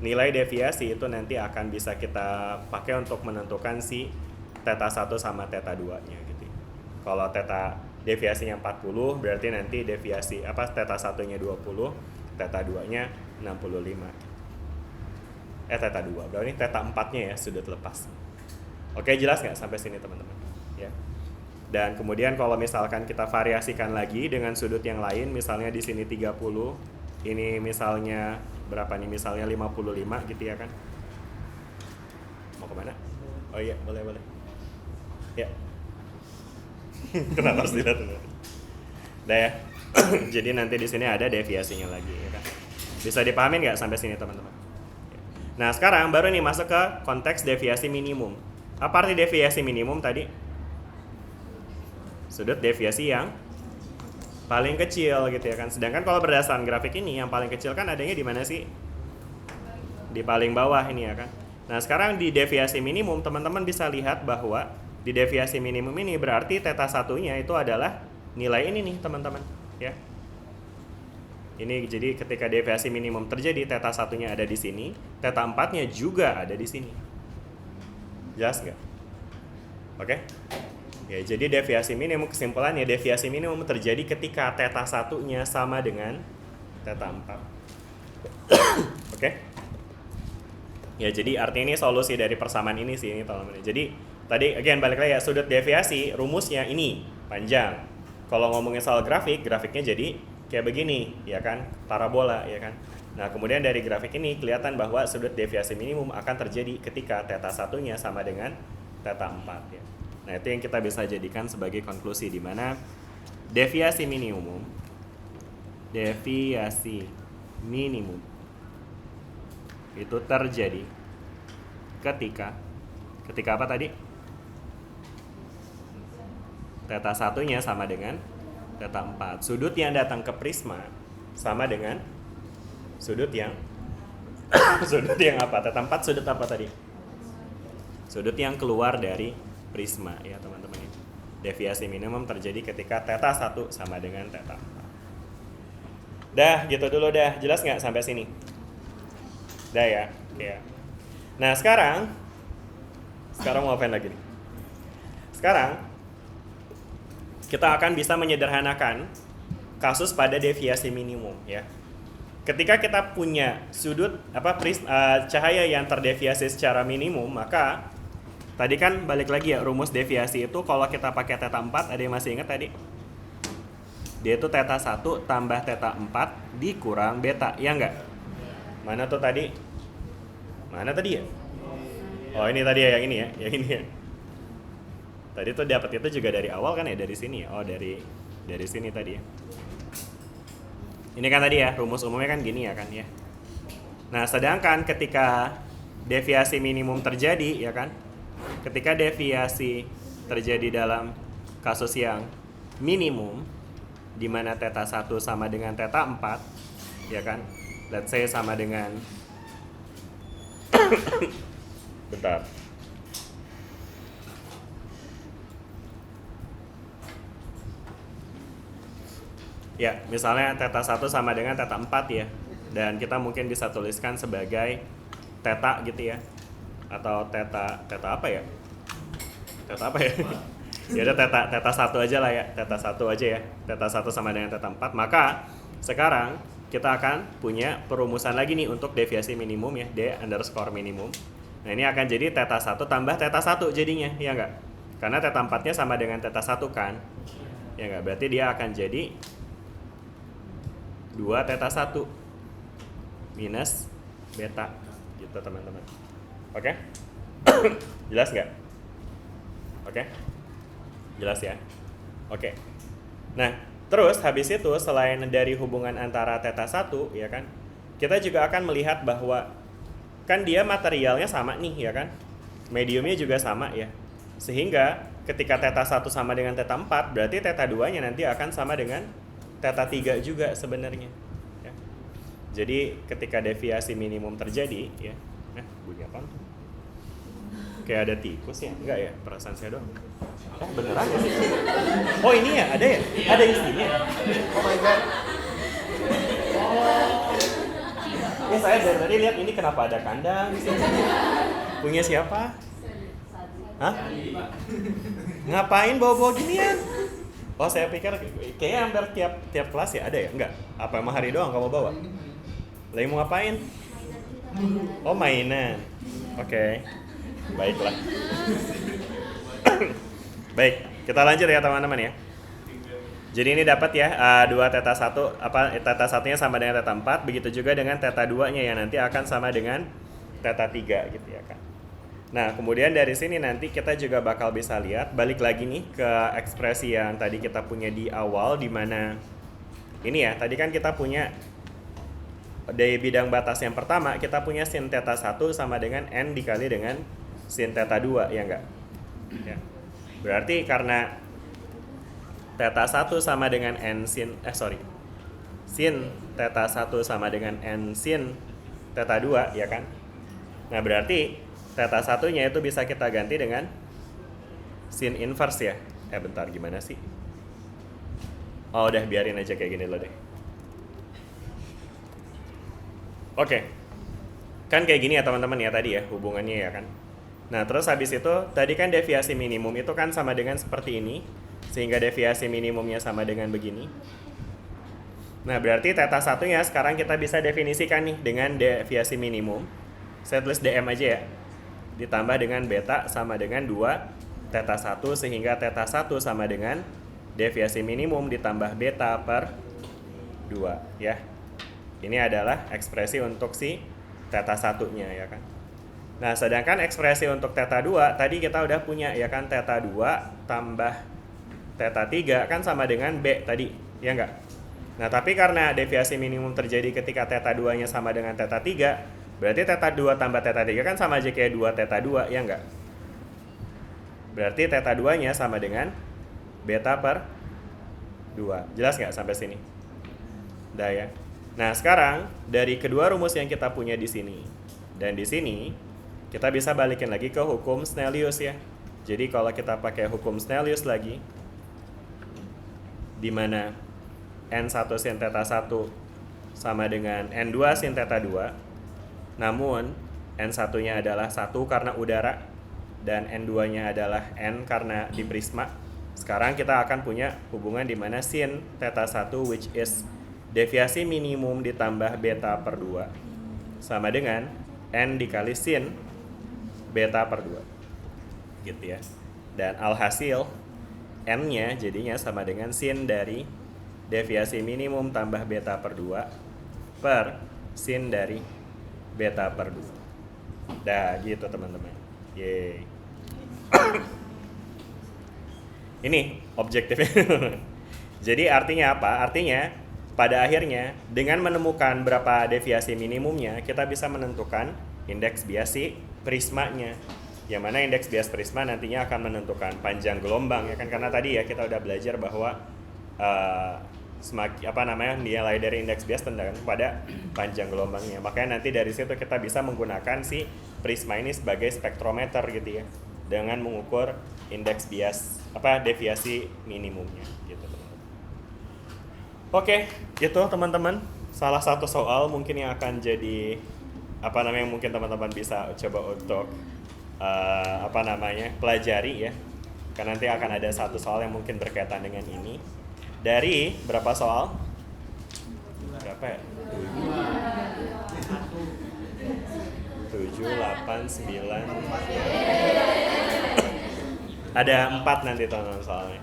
nilai deviasi itu nanti akan bisa kita pakai untuk menentukan si theta 1 sama theta 2-nya gitu. Kalau theta deviasinya 40 berarti nanti deviasi theta 1-nya 20, theta 2-nya 65. Theta 2. Berarti theta 4-nya ya sudut lepas. Oke, jelas nggak sampai sini teman-teman? Ya. Dan kemudian kalau misalkan kita variasikan lagi dengan sudut yang lain, misalnya di sini 30, ini misalnya berapa nih? Misalnya 55 gitu ya kan? Mau kemana? Oh iya, boleh. Ya. Kenapa harus dilihat? Udah ya. Jadi nanti di sini ada deviasinya lagi ya kan? Bisa dipahamin nggak sampai sini teman-teman? Nah, sekarang baru nih masuk ke konteks deviasi minimum. Apa arti deviasi minimum tadi? Sudut deviasi yang paling kecil gitu ya kan. Sedangkan kalau berdasarkan grafik ini yang paling kecil kan adanya di mana sih? Di paling bawah ini ya kan. Nah, sekarang di deviasi minimum teman-teman bisa lihat bahwa di deviasi minimum ini berarti theta satunya itu adalah nilai ini nih teman-teman, ya. Ini jadi ketika deviasi minimum terjadi, theta satunya ada di sini, theta 4-nya juga ada di sini. Jelas nggak? Oke? Ya, jadi deviasi minimum, kesimpulannya deviasi minimum terjadi ketika theta satunya sama dengan theta 4. Oke? Ya, jadi artinya ini solusi dari persamaan ini sih, ini teman-teman. Jadi tadi again balik lagi ya, sudut deviasi rumusnya ini panjang. Kalau ngomongin soal grafik, grafiknya jadi kayak begini, ya kan, parabola, ya kan. Nah, kemudian dari grafik ini kelihatan bahwa sudut deviasi minimum akan terjadi ketika theta satunya sama dengan theta 4, ya. Nah, itu yang kita bisa jadikan sebagai konklusi, di mana deviasi minimum itu terjadi ketika apa tadi? Theta satunya sama dengan theta 4. Sudut yang datang ke prisma sama dengan sudut yang sudut yang apa? Theta 4 sudut apa tadi? Sudut yang keluar dari prisma, ya teman-teman. Deviasi minimum terjadi ketika theta 1 sama dengan theta 4. Dah, gitu dulu dah. Jelas nggak sampai sini? Dah ya? Oke. Nah, sekarang mau ngapain lagi nih? Sekarang kita akan bisa menyederhanakan kasus pada deviasi minimum, ya. Ketika kita punya sudut cahaya yang terdeviasi secara minimum, maka tadi kan balik lagi ya, rumus deviasi itu kalau kita pakai theta 4, ada yang masih ingat tadi? Dia itu theta 1 tambah theta 4 dikurang beta, ya enggak? Mana tuh tadi? Mana tadi ya? Oh, ini tadi ya, yang ini ya, yang ini ya. Tadi tuh dapat itu juga dari awal kan ya, dari sini ya. Oh, dari sini tadi ya. Ini kan tadi ya, rumus umumnya kan gini ya kan ya. Nah, sedangkan ketika deviasi minimum terjadi ya kan, ketika deviasi terjadi dalam kasus yang minimum di mana theta 1 sama dengan theta 4 ya kan, let's say sama dengan bentar. Ya, misalnya theta 1 sama dengan theta 4 ya. Dan kita mungkin bisa tuliskan sebagai theta gitu ya. Atau theta apa ya? Theta apa ya? Ya udah theta 1 aja lah ya. Theta 1 aja ya. Theta 1 sama dengan theta 4. Maka sekarang kita akan punya perumusan lagi nih untuk deviasi minimum ya, D_minimum. Nah, ini akan jadi theta 1 tambah theta 1 jadinya, ya enggak? Karena theta 4-nya sama dengan theta 1 kan? Ya enggak? Berarti dia akan jadi 2 theta 1 minus beta gitu teman-teman. Oke? Jelas nggak? Oke? Jelas ya? Oke. Nah, terus habis itu selain dari hubungan antara theta 1 ya kan, kita juga akan melihat bahwa kan dia materialnya sama nih ya kan, mediumnya juga sama ya, sehingga ketika theta 1 sama dengan theta 4 berarti theta 2 nya nanti akan sama dengan theta 3 juga sebenarnya ya. Jadi ketika deviasi minimum terjadi ya, bunyi apa? Kayak ada tikus ya? Enggak ya? Perasaan saya doang. Oh, beneran ya? Oh, ini ya? Ada ya? Ada isinya? Oh my god. Oh. Saya dari tadi lihat ini kenapa ada kandang di sini? Punya siapa? Hah? Ngapain bawa-bawa ginian? Oh, saya pikir kayaknya hampir tiap kelas ya ada ya? Enggak? Apa emang hari doang kamu bawa? Lagi mau ngapain? Oh, mainan. Oke. Baiklah. Baik, kita lanjut ya teman-teman ya. Jadi ini dapat ya 2 theta 1 theta 1-nya sama dengan theta 4, begitu juga dengan theta 2-nya yang nanti akan sama dengan theta 3 gitu ya kan. Nah, kemudian dari sini nanti kita juga bakal bisa lihat, balik lagi nih ke ekspresi yang tadi kita punya di awal, di mana ini ya, tadi kan kita punya dari bidang batas yang pertama, kita punya sin theta 1 sama dengan n dikali dengan sin theta 2, ya enggak? Ya. Berarti karena theta 1 sama dengan n sin theta 1 sama dengan n sin theta 2, ya kan? Nah, berarti Theta satunya itu bisa kita ganti dengan sin inverse ya. Bentar, gimana sih? Oh udah, biarin aja kayak gini loh deh. Oke. Kan kayak gini ya teman-teman ya tadi ya hubungannya ya kan. Nah terus habis itu tadi kan deviasi minimum itu kan sama dengan seperti ini, sehingga deviasi minimumnya sama dengan begini. Nah berarti theta satunya sekarang kita bisa definisikan nih dengan deviasi minimum. Saya tulis dm aja ya, ditambah dengan beta sama dengan 2 theta 1, sehingga theta 1 sama dengan deviasi minimum ditambah beta per 2 ya. Ini adalah ekspresi untuk si theta satunya ya kan. Nah, sedangkan ekspresi untuk theta 2 tadi kita udah punya ya kan, theta 2 tambah theta 3 kan sama dengan B tadi, ya enggak? Nah, tapi karena deviasi minimum terjadi ketika theta 2-nya sama dengan theta 3, berarti theta 2 tambah theta 3 kan sama aja kayak 2 theta 2, ya enggak? Berarti theta 2-nya sama dengan beta per 2. Jelas nggak sampai sini? Udah ya. Nah, sekarang dari kedua rumus yang kita punya di sini dan di sini, kita bisa balikin lagi ke hukum Snellius ya. Jadi kalau kita pakai hukum Snellius lagi, di mana N1 sin theta 1 sama dengan N2 sin theta 2, namun N1-nya adalah 1 karena udara, dan N2-nya adalah N karena di prisma. Sekarang kita akan punya hubungan di mana sin theta 1 which is deviasi minimum ditambah beta per 2 sama dengan N dikali sin beta per 2 gitu ya. Dan alhasil N-nya jadinya sama dengan sin dari deviasi minimum tambah beta per 2 per sin dari beta per 2. Dah gitu teman-teman. Yeay. Ini objektifnya. Jadi artinya apa? Artinya pada akhirnya dengan menemukan berapa deviasi minimumnya, kita bisa menentukan indeks bias si prismanya. Yang mana indeks bias prisma nantinya akan menentukan panjang gelombang ya kan, karena tadi ya kita udah belajar bahwa nilai dari indeks bias tentang pada panjang gelombangnya. Makanya nanti dari situ kita bisa menggunakan si prisma ini sebagai spektrometer gitu ya, dengan mengukur indeks bias deviasi minimumnya gitu. Oke, itu teman-teman salah satu soal mungkin yang akan jadi mungkin teman-teman bisa coba untuk pelajari ya. Karena nanti akan ada satu soal yang mungkin berkaitan dengan ini. Dari berapa soal? Berapa ya? 7, 8, 9. Ada 4 nanti teman-teman soalnya.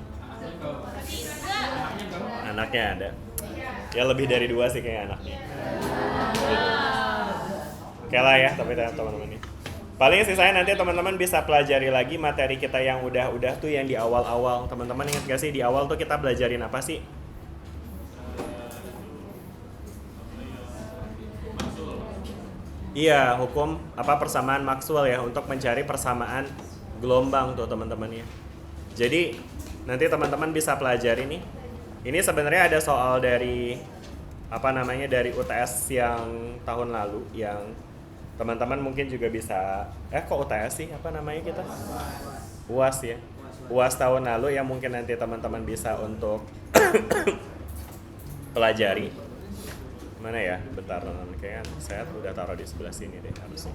Anaknya ada. Ya lebih dari 2 sih kayak anaknya. Oke lah ya, tapi teman-teman ini. Paling sisanya nanti teman-teman bisa pelajari lagi materi kita yang udah tuh yang di awal-awal. Teman-teman ingat gak sih di awal tuh kita belajarin apa sih? Iya, hukum persamaan Maxwell ya, untuk mencari persamaan gelombang tuh teman-teman ya. Jadi nanti teman-teman bisa pelajari nih. Ini sebenarnya ada soal dari dari UTS yang tahun lalu yang teman-teman mungkin juga bisa kok UTS sih kita UAS ya, UAS tahun lalu yang mungkin nanti teman-teman bisa untuk pelajari. Mana ya, bentar teman-teman, kayaknya saya udah taruh di sebelah sini deh harusnya.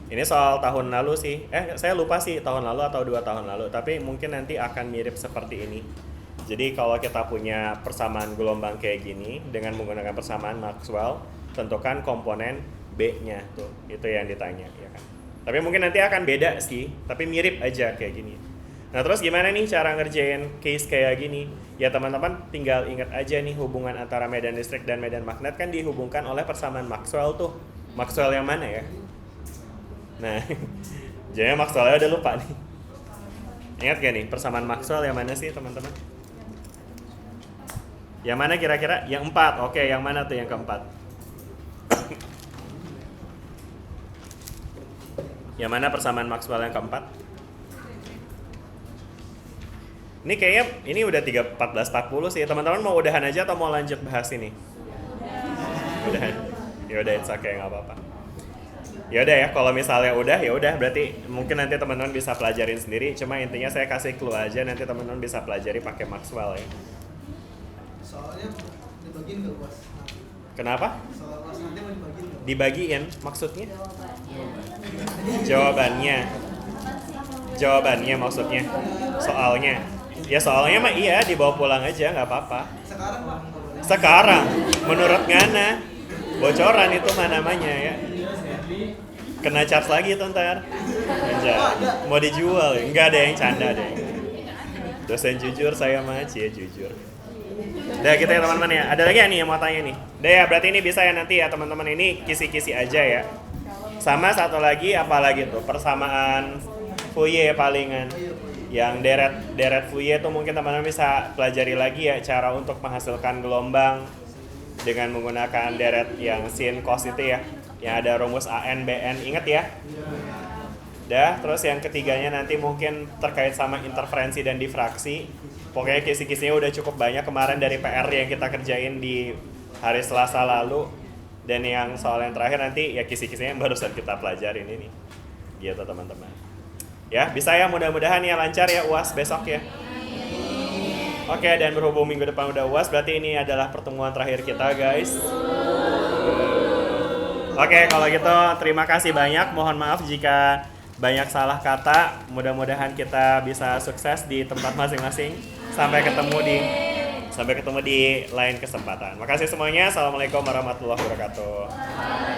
Ini soal tahun lalu sih, saya lupa sih tahun lalu atau 2 tahun lalu, tapi mungkin nanti akan mirip seperti ini. Jadi kalau kita punya persamaan gelombang kayak gini dengan menggunakan persamaan Maxwell, tentukan komponen B-nya tuh, itu yang ditanya ya kan. Tapi mungkin nanti akan beda sih, tapi mirip aja kayak gini. Nah terus gimana nih cara ngerjain case kayak gini? Ya teman-teman tinggal ingat aja nih hubungan antara medan listrik dan medan magnet kan dihubungkan oleh persamaan Maxwell tuh. Maxwell yang mana ya? Nah, jadi Maxwell udah lupa nih. Ingat gak nih persamaan Maxwell yang mana sih teman-teman? Yang mana kira-kira? Yang 4. Oke, yang mana tuh yang keempat? Yang mana persamaan Maxwell yang keempat? Ini kayaknya ini udah 14.40 sih. Teman-teman mau udahan aja atau mau lanjut bahas ini? Udahan. Ya udah, it's okay, nggak apa-apa. Ya udah ya, kalau misalnya udah ya udah berarti mungkin nanti teman-teman bisa pelajarin sendiri. Cuma intinya saya kasih clue aja, nanti teman-teman bisa pelajari pakai Maxwell ya. Soalnya dibagiin ke UAS. Kenapa? Soal UAS nanti mau dibagiin nggak? Dibagiin maksudnya? Jawabannya maksudnya. Soalnya. Ya soalnya mah iya dibawa pulang aja nggak apa-apa. Sekarang Pak. Sekarang menurut Ngana bocoran itu mah namanya ya. Kena charge lagi tuh ntar. Aja. Mau dijual, enggak ada yang canda deh. Dosen jujur saya mah ya jujur. Udah gitu ya teman-teman ya. Ada lagi ya nih yang mau tanya nih. Udah ya berarti ini bisa ya nanti ya teman-teman, ini kisi-kisi aja ya. Sama satu lagi apalagi tuh persamaan Fourier palingan. Yang deret Fourier tuh mungkin teman-teman bisa pelajari lagi ya cara untuk menghasilkan gelombang dengan menggunakan deret yang sin cos itu ya. Yang ada rumus AN BN, ingat ya. Dah, terus yang ketiganya nanti mungkin terkait sama interferensi dan difraksi. Pokoknya kisi-kisinya udah cukup banyak kemarin dari PR yang kita kerjain di hari Selasa lalu. Dan yang soal yang terakhir nanti ya kisi-kisinya yang barusan kita pelajarin ini. Gitu teman-teman. Ya, bisa ya, mudah-mudahan ya lancar ya UAS besok ya. Oke, dan berhubung minggu depan udah UAS, berarti ini adalah pertemuan terakhir kita guys. Oke, kalau gitu terima kasih banyak. Mohon maaf jika banyak salah kata. Mudah-mudahan kita bisa sukses di tempat masing-masing. Sampai ketemu di lain kesempatan. Makasih semuanya. Assalamualaikum warahmatullahi wabarakatuh.